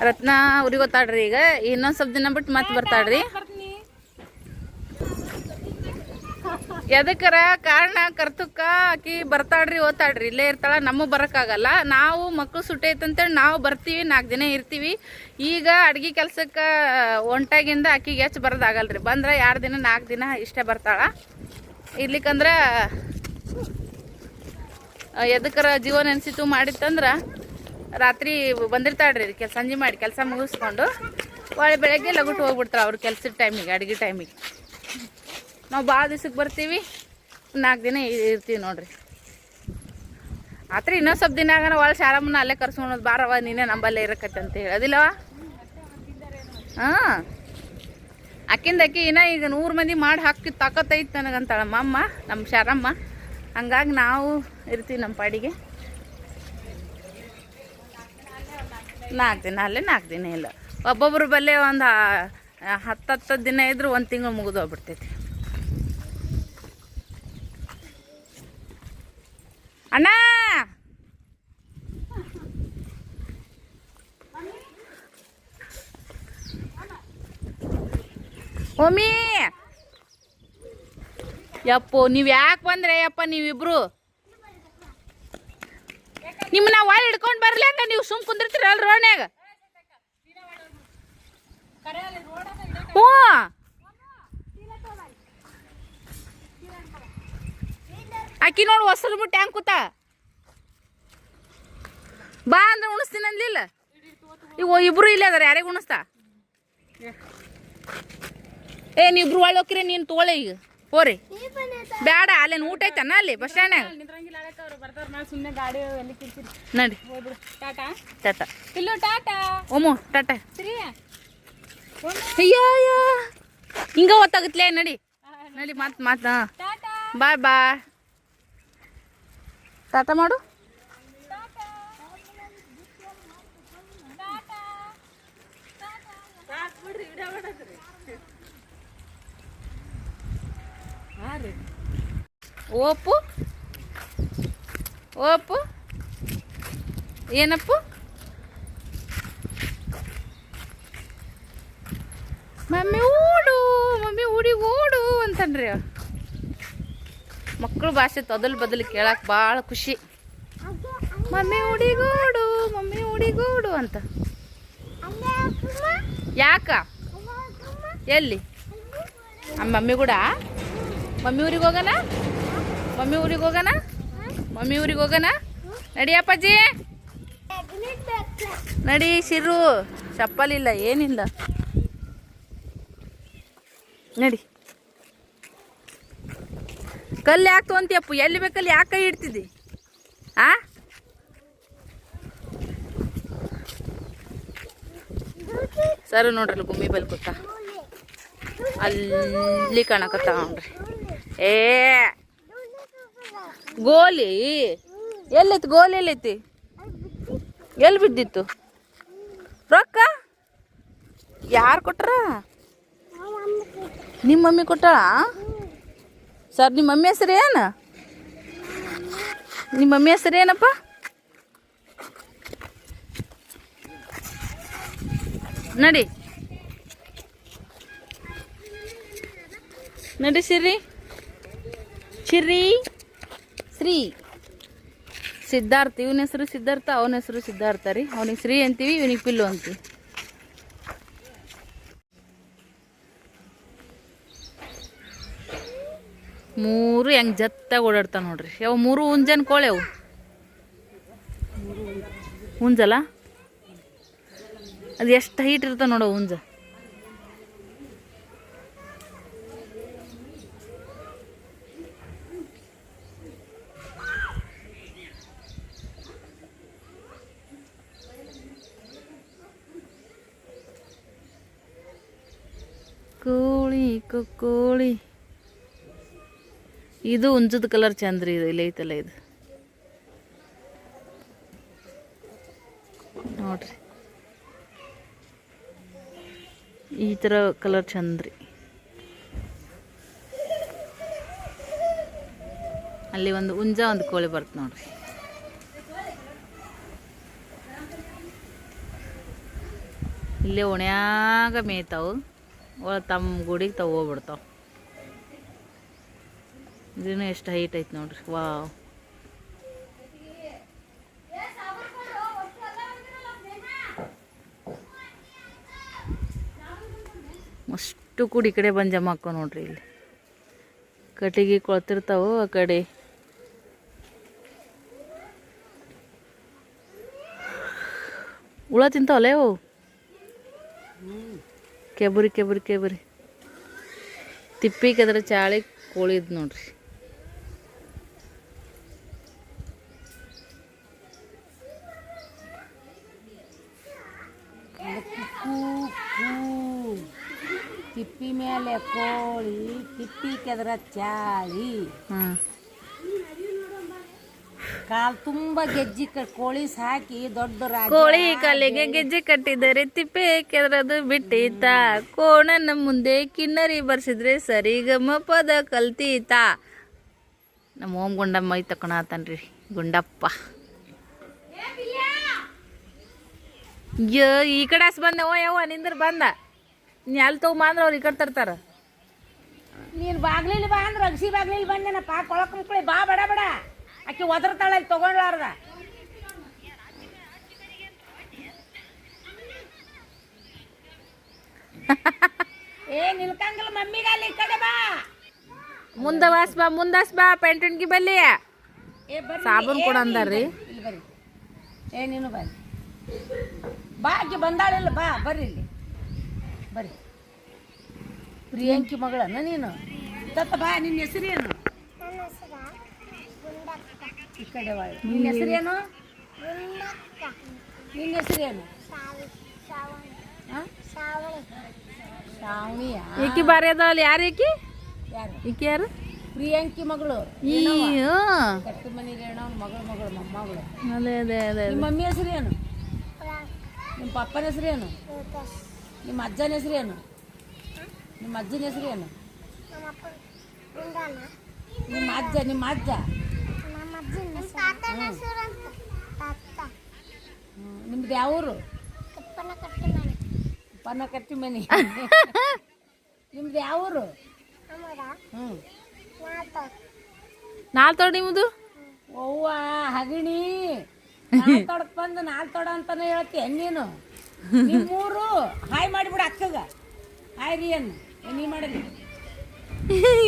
ರತ್ನ ಊರಿಗೆ ಗೊತ್ತಾಡ್ರಿ. ಈಗ ಇನ್ನೊಂದ್ ಸ್ವಲ್ಪ ದಿನ ಬಿಟ್ಟು ಮತ್ತೆ ಬರ್ತಾಳ್ರಿ. ಎದಕ್ಕರ ಕಾರಣ ಕರ್ತಕ್ಕ ಆಕಿ ಬರ್ತಾಳ್ರಿ, ಓದ್ತಾಳ್ರಿ, ಇಲ್ಲೇ ಇರ್ತಾಳ. ನಮಗ್ ಬರಕ್ಕಾಗಲ್ಲ. ನಾವು ಮಕ್ಳು ಸುಟ್ಟಿ ಐತಂತೇಳಿ ನಾವು ಬರ್ತೀವಿ, 4 ದಿನ ಇರ್ತೀವಿ. ಈಗ ಅಡ್ಗಿ ಕೆಲ್ಸಕ್ಕ ಒಂಟಾಗಿಂದ ಆಕಿಗೆ ಹೆಚ್ಚು ಬರೋದಾಗಲ್ರಿ. ಬಂದ್ರೆ 2 ದಿನ 4 ದಿನ ಇಷ್ಟೇ ಬರ್ತಾಳ. ಇರ್ಲಿಕ್ಕಂದ್ರ ಎದಕ್ಕರ ಜೀವ ನೆನ್ಸಿತು ಮಾಡಿತ್ತಂದ್ರ ರಾತ್ರಿ ಬಂದಿರ್ತಾಳ್ರಿ. ಸಂಜೆ ಮಾಡಿ ಕೆಲಸ ಮುಗಿಸ್ಕೊಂಡು ಒಳ್ಳೆ ಬೆಳಗ್ಗೆ ಲಗುಟ್ ಹೋಗ್ಬಿಡ್ತಾಳ ಅವ್ರ ಕೆಲ್ಸದ ಟೈಮಿಗೆ, ಅಡ್ಗೆ ಟೈಮಿಗೆ. ನಾವು ಭಾಳ ದಿವ್ಸಕ್ಕೆ ಬರ್ತೀವಿ, 4 ದಿನ ಇರ್ತೀವಿ ನೋಡ್ರಿ. ಆತ್ರ ಇನ್ನೊಂದು ಸ್ವಲ್ಪ ದಿನ ಆಗ ಒಳ್ಳೆ ಶಾರಮ್ಮನ ಅಲ್ಲೇ ಕರ್ಸ್ಕೊಳೋದು, ಬಾರವ ನೀನೇ ನಂಬಲ್ಲೇ ಇರಕತ್ತೆ ಅಂತ ಹೇಳೋದಿಲ್ಲವ. ಹಾಂ, ಅಕ್ಕಿ ಇನ್ನ ಈಗ 100 ಮಂದಿ ಮಾಡಿ ಹಾಕಿ ತಾಕತ್ತೈತಿ ನನಗಂತಾಳ ಅಮ್ಮ ನಮ್ಮ ಶಾರಮ್ಮ. ಹಂಗಾಗಿ ನಾವು ಇರ್ತೀವಿ ನಮ್ಮ ಪಾಡಿಗೆ. 4 ದಿನ ಅಲ್ಲೇ, 4 ದಿನ ಇಲ್ಲ. ಒಬ್ಬೊಬ್ರು ಬಲ್ಲೇ ಒಂದು 10 ದಿನ ಇದ್ರು 1 ತಿಂಗಳು ಮುಗಿದು ಹೋಗ್ಬಿಡ್ತೈತಿ. ಅಣ್ಣ ಒಮ್ಮಿ ಯಪ್ಪೋ ನೀವು ಯಾಕೆ ಬಂದ್ರೆ ಯಪ್ಪ ನೀವಿಬ್ರು? ನಿಮ್ಮನ್ನ ಒಳ್ಳೆ ಹಿಡ್ಕೊಂಡು ಬರ್ಲಿಂಗ ನೀವು ಸುಮ್ ಕುಂದಿರ್ತೀರಲ್ಲ ರೋಡ್ನ್ಯಾಗ. ಹ್ಞೂ ಅಕ್ಕಿ ನೋಡು ಹೊಸರು ಬಿಟ್ಟು ಹೆಂಗೆ ಕೂತ. ಬಾ ಅಂದ್ರೆ ಉಣಿಸ್ತೀನಿ ಅನ್ಲಿಲ್ಲ. ಈಗ ಇಬ್ರು ಇಲ್ಲೇ ಅದಾರ, ಯಾರಿಗೆ ಉಣಿಸ್ತಾ? ನೀವಿಬ್ರು ಒಳ್ಳೆ ಹೋಗ್ರಿ, ನೀನು ತಗೊಳ್ಳೆ ಈಗ ಹೋರಿ. ಬೇಡ, ಅಲ್ಲೇನು ಊಟ ಐತನ ಅಲ್ಲಿ ಬಸ್ ಸ್ಟ್ಯಾಂಡ್ನಾಗ. ನಡಿ ಟಾಟಾ ಓಮು ಟಾಟಾ. ಅಯ್ಯೋ ಹಿಂಗ ಗೊತ್ತಾಗತ್ಲೇ. ನಡಿ ನಡಿ ಮಾತು ಬಾಯ್ ಬಾಯ್. ಟಾಟಾ ಮಾಡು. Hope hope ಏನಪ್ಪು? ಮಮ್ಮಿ ಓಡು, ಮಮ್ಮಿ ಊಡಿಗೆ ಓಡು ಅಂತನ್ರಿ. ಮಕ್ಕಳು ಭಾಷೆ ತೊದಲು ಬದಲು ಕೇಳಕ್ಕೆ ಭಾಳ ಖುಷಿ. ಮಮ್ಮಿ ಊಡಿಗೋಡು, ಮಮ್ಮಿ ಊಡಿಗೋಡು ಅಂತ. ಯಾಕ? ಎಲ್ಲಿ? ಮಮ್ಮಿ ಕೂಡ ಮಮ್ಮಿ ಊರಿಗೆ ಹೋಗೋಣ, ಮಮ್ಮಿ ಊರಿಗೆ ಹೋಗೋಣ, ಮಮ್ಮಿ ಊರಿಗೆ ಹೋಗೋಣ. ನಡಿ ಅಪ್ಪಾಜಿ ನಡಿ. ಶಿರು ಚಪ್ಪಲಿಲ್ಲ ಏನಿಲ್ಲ, ನಡಿ. ಕಲ್ಲು ಯಾಕೆ ತೊಗೊಂತೀಯಪ್ಪು? ಎಲ್ಲಿ ಬೇಕಲ್ಲಿ ಯಾಕೆ ಕೈ ಇಡ್ತಿದ್ದಿ? ಸರ್ ನೋಡ್ರಿ ಗುಮ್ಮಿ ಬಲ್ ಕೂತ ಅಲ್ಲಿ ಕಾಣಕತ್ತಾವ ನೋಡ್ರಿ. ಏ ಗೋಲಿ ಎಲ್ಲೈತಿ? ಗೋಲಿ ಎಲ್ಲೈತಿ? ಎಲ್ಲಿ ಬಿದ್ದಿತ್ತು? ರೊಕ್ಕ ಯಾರು ಕೊಟ್ರ? ನಿಮ್ಮ ಮಮ್ಮಿ ಕೊಟ್ಟಾಳ? ಸರ್ ನಿಮ್ಮ ಮಮ್ಮಿ ಹೆಸರು ಏನು? ನಿಮ್ಮ ಮಮ್ಮಿ ಹೆಸರು ಏನಪ್ಪ? ನಡಿ ನಡಿ ಸಿರಿ ಶ್ರೀ ಸಿದ್ಧಾರ್ಥ. ಇವನ ಹೆಸರು ಸಿದ್ಧಾರ್ಥ, ಅವನ ಹೆಸರು ಸಿದ್ಧಾರ್ಥ ರೀ. ಅವನಿಗೆ ಶ್ರೀ ಅಂತೀವಿ, ಇವನಿಗೆ ಪಿಲ್ಲು ಅಂತೀವಿ. ಮೂರು ಹೆಂಗೆ ಜತ್ತಾಗ ಓಡಾಡ್ತಾವ ನೋಡ್ರಿ. ಯಾವ ಮೂರು ಹುಂಜನ್ ಕೋಳೆ ಅವು? ಹುಂಜಲ್ಲ ಅದು ಎಷ್ಟು ಹೈಟ್ ಇರ್ತಾವ ನೋಡೋ ಹುಂಜ. ಕೋಳಿ ಕೋಳಿ ಇದು ಹುಂಜದ ಕಲರ್ ಚಂದ್ರಿ. ಇದು ಇಲ್ಲಿ ಐತಲ್ಲ ಇದು ನೋಡ್ರಿ, ಈ ಥರ ಕಲರ್ ಚಂದ್ರಿ. ಅಲ್ಲಿ ಒಂದು ಹುಂಜ ಒಂದು ಕೋಳಿ ಬರ್ತ ನೋಡ್ರಿ. ಇಲ್ಲೇ ಒಣ್ಯಾಗ ಮೇಯ್ತಾವು, ತಮ್ಮ ಗುಡಿಗೆ ತಾವು ಹೋಗ್ಬಿಡ್ತಾವ. ಇದನ್ನು ಎಷ್ಟು ಹೈಟ್ ಐತೆ ನೋಡ್ರಿ. ವಾವ್, ಅಷ್ಟು ಕೂಡಿ ಈ ಕಡೆ ಬಂದು ಜಮಾ ಹಾಕೋ ನೋಡ್ರಿ. ಇಲ್ಲಿ ಕಟ್ಟಿಗೆ ಕೊಳ್ತಿರ್ತಾವು, ಆ ಕಡೆ ಹುಳ ತಿಂತಾವಲ್ಲ ಅವು. ಕೆಬರಿ ತಿಪ್ಪಿಗೆ ಅದ್ರ ಚಾಳಿ ಕೋಳಿದ್ ನೋಡ್ರಿ. ತಿಪ್ಪಿ ಮೇಲೆ ಕೋಳಿ, ತಿಪ್ಪಿ ಕೆದರ ಚಾಳಿ, ಕಾಲ್ ತುಂಬ ಗೆಜ್ಜಿ ಕೋಳಿ ಸಾಕಿ ದೊಡ್ಡ ರಾಜ. ಕೋಳಿ ಕಾಲಿಗೆ ಗೆಜ್ಜೆ ಕಟ್ಟಿದರೆ ತಿಪ್ಪೆ ಕೆದರದು ಬಿಟ್ಟೀತ, ಕೋಣನ ಮುಂದೆ ಕಿನ್ನರಿ ಬರ್ಸಿದ್ರೆ ಸರಿಗಮ ಪದ ಕಲ್ತೀತ. ನಮ್ಮ ಓಮ್ ಗುಂಡಮ್ಮ ಮೈ ತಕೊಳತನ್ರಿ ಗುಂಡಪ್ಪ. ಈ ಕಡೆ ಅಸ್ ಬಂದ ಯವ್ವ ನಿಂದ್ರ ಬಂದ. ನೀ ಅಲ್ಲಿ ತಗೊಂಬಂದ್ರೆ ಅವ್ರು ಈ ಕಡೆ ತರ್ತಾರ. ನೀನು ಬಾಗ್ಲಿಲ್ಲಿ ಬಾ ಅಂದ್ರೆ ಅಗಸಿ ಬಾಗ್ಲಿಲ್ಲಿ ಬಂದೇನಪ್ಪ. ಕೊಳಕ್ ಮುಕ್ಳಿ ಬಾ, ಬಡ ಬಡ. ಆಕೆ ಒದರ್ತಾಳ ಅಲ್ಲಿ ತಗೊಂಡ್ಲಾರ್ದ. ಏ ನಿಲ್ಕಂಗಿಲ್ಲ ಮಮ್ಮಿಗ ಅಲ್ಲಿ ಈ ಕಡೆ ಬಾ. ಮುಂದವಾಸ್ ಬಾ ಪೆಂಟನ್ಗಿ ಬಲ್ಲಿ ಸಾಬೂನ್ ಕೊಡ ಅಂದಾರ್ರಿ. ಇಲ್ಲಿ ಬರ್ರಿ. ಏ ನೀನು ಬರ್ರಿ ಬಾ, ಆಕೆ ಬಂದಾಳಿಲ್ಲ ಬಾ, ಬರ್ರಿ ಇಲ್ಲಿ ಬರ್ರಿ. ಪ್ರಿಯಾಂಕಿ ಮಗಳನ್ನ ನೀನು ತತ್ತ ಬಾ. ನಿನ್ನ ಹೆಸರೇನು? ಈ ಕಡೆ ಬಾಳ. ನಿನ್ನ ಹೆಸರೇನು? ನಿನ್ನ ಹೆಸರೇನು? ಶ್ರಾವಣಿಯ. ಈಕಿ ಬಾರಿ ಅದಾವಲ್ಲ. ಯಾರು ಈಕಿ? ಯಾರು ಈಕಿ ಯಾರು? ಪ್ರಿಯಾಂಕಿ ಮಗಳು. ಕಟ್ಟು ಮನಿ ರೇಣ ಮಗಳು ಮೊಮ್ಮಗಳು. ಅದೇ ನಿಮ್ಮ ಮಮ್ಮಿ ಹೆಸರೇನು? ನಿಮ್ಮ ಪಪ್ಪನ ಹೆಸರೇನು? ನಿಮ್ಮ ಅಜ್ಜನ ಹೆಸರೇನು? ನಿಮ್ಮ ಅಜ್ಜನ ಹೆಸರೇನು? ನಿಮ್ಮ ಅಜ್ಜ ನಿಮ್ದು ಯಾವ ಊರು? ಪನ್ನಕಟ್ಟಿ ಮನಿ. ನಿಮ್ದು ಯಾವ ಊರು? ನಾಲ್ತೋಡ್ ನಿಮ್ದು? ಅವ್ವ ಹಗಣಿ ತೊಡಕ್ ಬಂದು ನಾಲ್ತೋಡ ಅಂತಾನೆ ಹೇಳ್ತಿ ನೀನು. ನಿಮ್ಮೂರು ಹಾಯ್ ಮಾಡಿಬಿಡ ಅಕ್ಕಗ. ಹಾಯ್ ರೀ ಅನ್ನು ನೀ ಮಾಡಲಿ.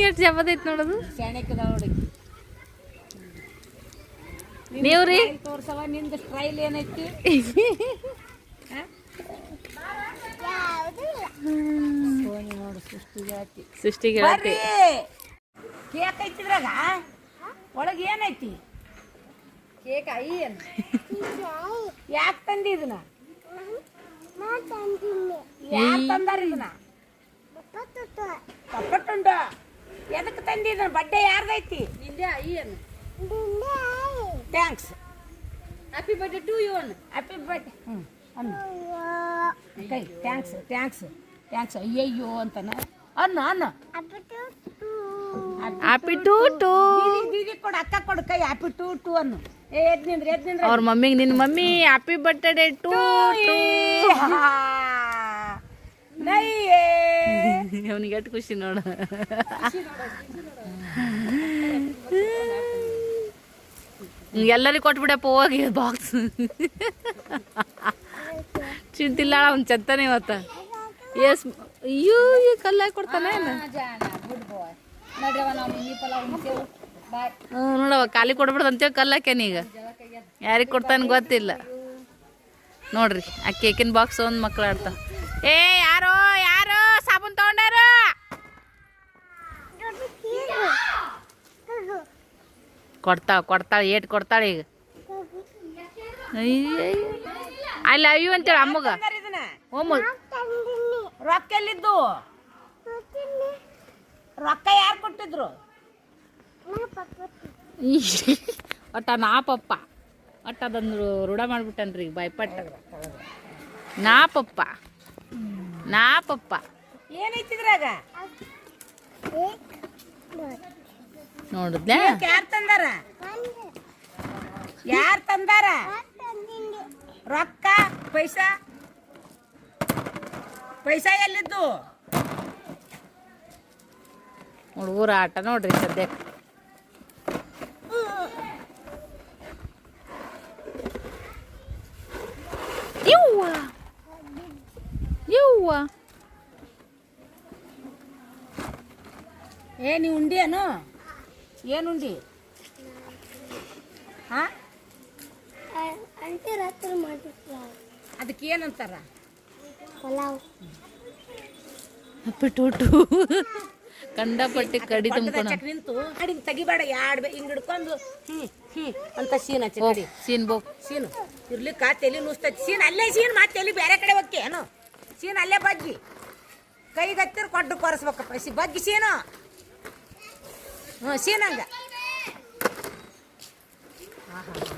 ಎಷ್ಟು ಜಪದ ಐತಿ ನೋಡೋದು. ಶಾಣೆಕದ ಹುಡುಗಿ ನೀವ್ರಿ ತೋರ್ಸವ. ನಿಂದು ಸ್ಟೈಲ್ ಏನೈತಿ? ನೋಡು ಸೃಷ್ಟಿಗೆ ಕೇಕ್ ಐತಿದ್ರಾಗ ಒಳಗೆ ಏನೈತಿ? ಕೇಕ್ ಏನು? ಯಾಕೆ ತಂದಿ ಇದನ್ನ? ಯಾರು ತಂದಾರ ಇದನ್ನ ಪಪ್ಪಟ್ಟುಂಡ ಎದಕ್ಕೆ ತಂದಿದ್ದ ಬಡ್ಡೆ ಯಾರ್ದೈತಿ ನಿಂದೆ ಅಯ್ಯನ್ thanks happy birthday to you ಅನ್ ಹ್ಯಾಪಿ ಬರ್ಡೇ ಅನ್ನ ಕೈ ಥ್ಯಾಂಕ್ಸ್ ಥ್ಯಾಂಕ್ಸ್ ಥ್ಯಾಂಕ್ಸ್ ಅಯ್ಯಯ್ಯೋ ಅಂತಾನ ಅನ್ನ ಹ್ಯಾಪಿ ಟು ಟು ದೀದಿ ಕೊಡು ಅಕ್ಕ ಕೊಡು ಕೈ ಹ್ಯಾಪಿ ಟು ಟು ಅನ್ನು ಎದ್ ನಿಂದ್ರೆ ಅವ್ರ ಮಮ್ಮಿಗೆ ನಿನ್ನ mummy happy birthday to to ನಯ್ಯೇ ಅವನಿಗೆ ಎಷ್ಟು ಖುಷಿ ನೋಡು ಎಲ್ಲರಿಗೂ ಕೊಟ್ಬಿಡಪ್ಪ ಹೋಗಿ ಬಾಕ್ಸ್ ಚಿಂತಿಲ್ಲ ಅವ್ನು ಚತ್ತಾನೆ ಇವತ್ತ ಎಸ್ ಅಯ್ಯೋ ಈ ಕಲ್ಲಾಗಿ ಕೊಡ್ತಾನೆ ಜಾಣ ಗುಡ್ ಬಾಯ್ ನೋಡ್ರವ ನಾವು ಮಿನಿ ಪಲಾವ್ ಉಣ್ತೇವು ಬಾಯ್ ನೋಡವ ಖಾಲಿ ಕೊಡ್ಬಿಡ್ದು ಅಂತೇಳಿ ಕಲ್ಲಾಕೇನ ಈಗ ಯಾರಿಗೆ ಕೊಡ್ತಾನೆ ಗೊತ್ತಿಲ್ಲ ನೋಡ್ರಿ ಆ ಕೇಕಿನ ಬಾಕ್ಸ್ ಒಂದು ಮಕ್ಳು ಆಡ್ತಾವ ಏ ಯಾರೋ ಯಾರೋ ಸಾಬೂನ್ ತಗೊಂಡಾರ ಕೊಡ್ತಾಳೆ ಏಟ್ ಕೊಡ್ತಾಳೆ ಈಗ ಐ ಲವ್ ಯು ಅಂತೇಳಿ ಅಮ್ಮಗ ಇದನ್ನ ಓಮ ರೊಕ್ಕ ಎಲ್ಲಿದ್ದು ರೊಕ್ಕ ಯಾರು ಕೊಟ್ಟಿದ್ರು ಒಟ್ಟ ನಾ ಪಪ್ಪ ಒಟ್ಟ ಅದೊಂದು ರೂಢ ಮಾಡ್ಬಿಟ್ಟನ್ರಿ ಈಗ ಬಾಯ್ಪಟ್ಟ ನಾ ಪಪ್ಪ ಏನೈತಿದ್ರಾಗ ನೋಡಿದ್ಲೆ ಯಾರು ತಂದಾರ ರೊಕ್ಕ ಪೈಸಾ ಎಲ್ಲಿದ್ದು ಹುಡುಗರ ಆಟ ನೋಡ್ರಿ ಸದ್ಯಕ್ಕೆ ಯವ್ವ ಯವ್ವ ನೀವು ಉಂಡಿಯೇನು ಏನು ಉಂಡಿ ಹಾ ಅದಕ್ಕೆ ಏನಂತಾರ ಬಿಟ್ಟು ಕಂಡಪಟ್ಟಿ ಕಡಿ ತುಂಬ್ಕೊಂಡು ನಿಂತು ಹಿಂಗೆ ತೆಗಿಬೇಡ ಹಿಂಗೆ ಹಿಡ್ಕೊಂಡು ಅಂತ ಸೀನ್ ಹಚ್ಚಿ ಸೀನ್ ಬೋ ಸೀನು ಇರ್ಲಿಕ್ಕ ತಲೆ ನುಸ್ತೈತಿ ಸೀನ್ ಅಲ್ಲೇ ಸೀನ್ ಮತ್ತೆ ತಲೆ ಬೇರೆ ಕಡೆ ಹೋಗಿ ಏನು ಸೀನ್ ಅಲ್ಲೇ ಬಗ್ಗಿ ಕೈಗೆ ಹತ್ತಿರ ಕೊಟ್ಟು ಕೊರೆಸ್ಬೇಕಪ್ಪ ಬಗ್ಗಿ ಸೀನು ಸೀನ್ ಹಂಗ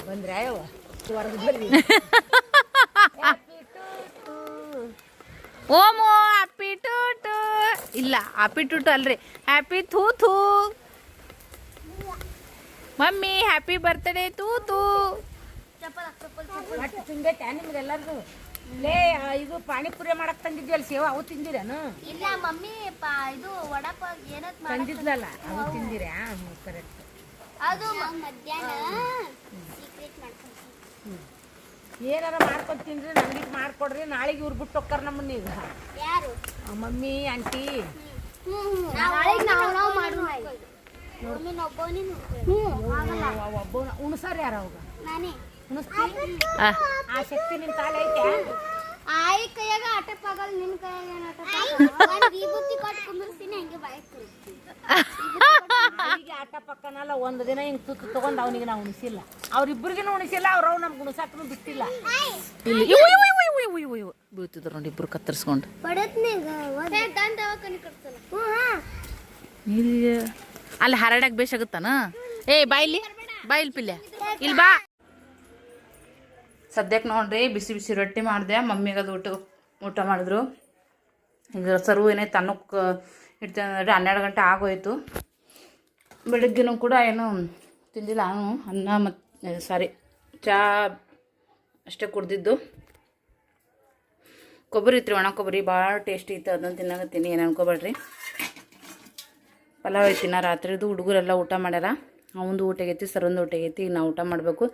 ಬಂದ್ರೆ ಅಯ್ಯವ ಹೊರಗೆ ಬರ್ರಿ ಓಮೋ ಹ್ಯಾಪಿ ಟು ಟು ಇಲ್ಲ ಹ್ಯಾಪಿ ಟು ಟು ಅಲ್ರಿ ಹ್ಯಾಪಿ ಥೂ ಥೂ ಮಮ್ಮಿ ಹ್ಯಾಪಿ ಬರ್ತ್ಡೇ ತೂ ತೂ ಒಟ್ಟು ತಿಂದೈತೆ ನಿಮ್ಗೆಲ್ಲರಿಗೂ ಲೇ ಇದು ಪಾನಿಪುರಿ ಮಾಡಕ್ ತಂದಿದ್ವಲ್ಲ ಸೇವಾ ಅವು ತಿಂದಿರೇನು ಇಲ್ಲ ಮಮ್ಮಿ ಇದು ವಡಾಪಾವ್ ಏನತ್ ತಂದಿದ್ಲಲ್ಲ ಅವು ತಿಂದಿರಾ ಕರೆಕ್ಟ್ ಅದು ಮಧ್ಯಾಹ್ನ ಸೀಕ್ರೆಟ್ ಮಾಡ್ಕೊಂಡು ಏನಾರ ಮಾಡ್ಕೊಂಡು ತಿಂದ್ರಿ ನನಗೆ ಮಾಡ್ಕೊಡ್ರಿ ನಾಳೆಗೆ ಇವ್ರು ಬಿಟ್ಟು ಹೋಗ್ತಾರ ನಮ್ಮನ್ನ ಈಗ ಯಾರು ಮಮ್ಮಿ ಆಂಟಿ ನಾಳೆಗೆ ನಾವು ಮಾಡೋಣ ಮಮ್ಮಿ ಒಬ್ಬನೇ ಆಗಲ್ಲ ಒಬ್ಬ ಉಣಸಾರ ಯಾರ ಅವಾಗ ನಾನೇ ಉಣಿಸ್ತಿ ಆ ಶಕ್ತಿ ನಿನ್ ಕಾಲ ಐತೆ ಆಯಿ ಕೈಯಾಗ ಆಟಪ್ ಆಗಲ್ಲ ನಿನ್ ಕೈಯಾಗ ಏನ್ ಆಟಪ್ ವಿಭೂತಿ ಕೊಟ್ಟು ಕುಂದಿರ್ತೀನಿ ಹಂಗೆ ಬಾಯಕ್ ಈಗ ಆಟ ಪಕ್ಕನಲ್ಲ ಒಂದು ದಿನ ಹಿಂಗೆ ತುತ್ತು ತಗೊಂಡು ಅವನಿಗೆ ನಾವು ಉಣಿಸಿಲ್ಲ ಅವ್ರಿಬ್ರಿಗೂ ಉಣಿಸಿಲ್ಲ ಅವ್ರವ್ ನಮ್ಗೆ ಉಣಿಸಾಕನು ಬಿಟ್ಟಿಲ್ಲ ಬೀಳ್ತಿದ್ರು ನೋಡಿ ಇಬ್ರು ಕತ್ತರಿಸ್ಕೊಂಡು ಅಲ್ಲಿ ಹರಡಕ್ಕೆ ಬೇಕಾಗುತ್ತಾನ ಏ ಬಾಯ್ಲಿ ಬಾಯ್ಲಿ ಪಿಲ್ಲೆ ಇಲ್ಲಿ ಬಾ ಸದ್ಯಕ್ಕೆ ನೋಡ್ರಿ ಬಿಸಿ ಬಿಸಿ ರೊಟ್ಟಿ ಮಾಡಿದೆ ಮಮ್ಮಿಗೆ ಅದು ಊಟ ಮಾಡಿದ್ರು ಈಗ ಸರ್ವು ಏನೈತೆ ಅನ್ನಕ್ಕೆ ಇಡ್ತೇನೆ ಅಂದರೆ 12 ಗಂಟೆ ಆಗೋಯ್ತು ಬೆಳಗ್ಗೆನೂ ಕೂಡ ಏನು ತಿಂದಿಲ್ಲ ನಾನು ಅನ್ನ ಮತ್ತು ಸಾರಿ ಚಾ ಅಷ್ಟೇ ಕುಡ್ದಿದ್ದು ಕೊಬ್ಬರಿ ಇತ್ತು ಒಣ ಕೊಬ್ಬರಿ ಭಾಳ ಟೇಸ್ಟಿ ಇತ್ತು ಅದನ್ನು ತಿನ್ನಾಕತ್ತೀನಿ ಏನು ಅನ್ಕೋಬೇಡ್ರಿ ಪಲಾವ್ ಐತಿನ ರಾತ್ರಿದು ಹುಡುಗರೆಲ್ಲ ಊಟ ಮಾಡ್ಯಾರ ಅವಂದು ಊಟ ಆಗೈತಿ ಸರ್ವಂದು ಊಟ ಆಗೈತಿ ಈಗ ನಾವು ಊಟ ಮಾಡಬೇಕು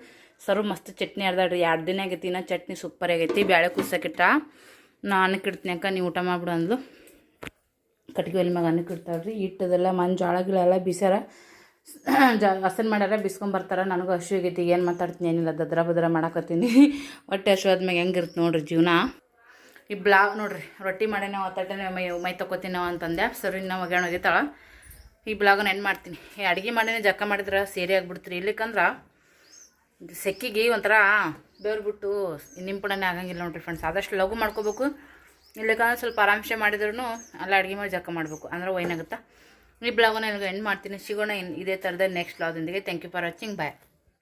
ಸರ್ವ್ ಮಸ್ತ್ ಚಟ್ನಿ ಅರ್ದಾಡ್ರಿ 2 ದಿನ ಆಗೈತಿ ಇನ್ನ ಚಟ್ನಿ ಸೂಪರ್ ಆಗೈತಿ ಬ್ಯಾಳೆ ಕುಸಕ್ಕಿಟ್ಟ ನಾ ಅನ್ನಕ್ಕೆ ಇಡ್ತೀನಿ ಅಕ್ಕ ನೀವು ಊಟ ಮಾಡ್ಬಿಡು ಅಂದ್ಲು ಕಟ್ಗೆ ಒಲೆ ಮ್ಯಾಗ ಅನ್ನಕ್ಕೆ ಇಡ್ತಾಳ್ರಿ ಹಿಟ್ಟದೆಲ್ಲ ಮಂಜಾಳ ಗಿಳೆಲ್ಲ ಬಿಸ್ಯಾರ ಹಸನ್ ಮಾಡ್ಯಾರ ಬಿಸ್ಕೊಂಬರ್ತಾರ ನನಗೂ ಹಸು ಆಗೈತಿ ಏನು ಮಾತಾಡ್ತೀನಿ ಏನಿಲ್ಲ ದದ್ರ ಬದ್ರ ಮಾಡಾಕತ್ತೀನಿ ಹೊಟ್ಟೆ ಹಸು ಆದ್ಮ್ಯಾಗ ಹೆಂಗಿರುತ್ತೆ ನೋಡ್ರಿ ಜೀವನ ಈ ಬ್ಲಾಗ್ ನೋಡ್ರಿ ರೊಟ್ಟಿ ಮಾಡೇ ನಾವು ಒತ್ತಟ್ಟೆ ಮೈ ತೊಗೋತೀನಿ ನಾವು ಅಂತಂದೆ ಸರಿ ನಾವು ಒಗ್ಯಾಣ ಒಗಿತಾಳ ಈ ಬ್ಲಾಗನ್ನ ಏನು ಮಾಡ್ತೀನಿ ಈ ಅಡುಗೆ ಮಾಡೇನೆ ಜಕ್ಕ ಮಾಡಿದ್ರೆ ಸೇರಿ ಆಗಿಬಿಡ್ತೀರಿ ಇಲ್ಲಿಕಂದ್ರೆ ಸೆಕ್ಕಿಗೆ ಒಂಥರ ಬೇವ್ರು ಬಿಟ್ಟು ನಿಂಪುಣನೇ ಆಗಂಗಿಲ್ಲ ನೋಡ್ರಿ ಫ್ರೆಂಡ್ಸ್ ಆದಷ್ಟು ಲಘು ಮಾಡ್ಕೋಬೇಕು ಇಲ್ಲಕಂದ್ರೆ ಸ್ವಲ್ಪ ಆರಾಮ್ಸೆ ಮಾಡಿದ್ರು ಅಲ್ಲ ಅಡುಗೆ ಮಾಡಿ ಜಕ್ಕ ಮಾಡಬೇಕು ಅಂದ್ರೆ ವೈನಾಗುತ್ತಾ. ಈ ಬ್ಲಾಗನ್ನ ನನಗೆ ಎಂಡ್ ಮಾಡ್ತೀನಿ. ಸಿಗೋಣ ಇದೇ ಥರದ ನೆಕ್ಸ್ಟ್ ಬ್ಲಾಗ್ದೊಂದಿಗೆ. Thank you for watching. Bye.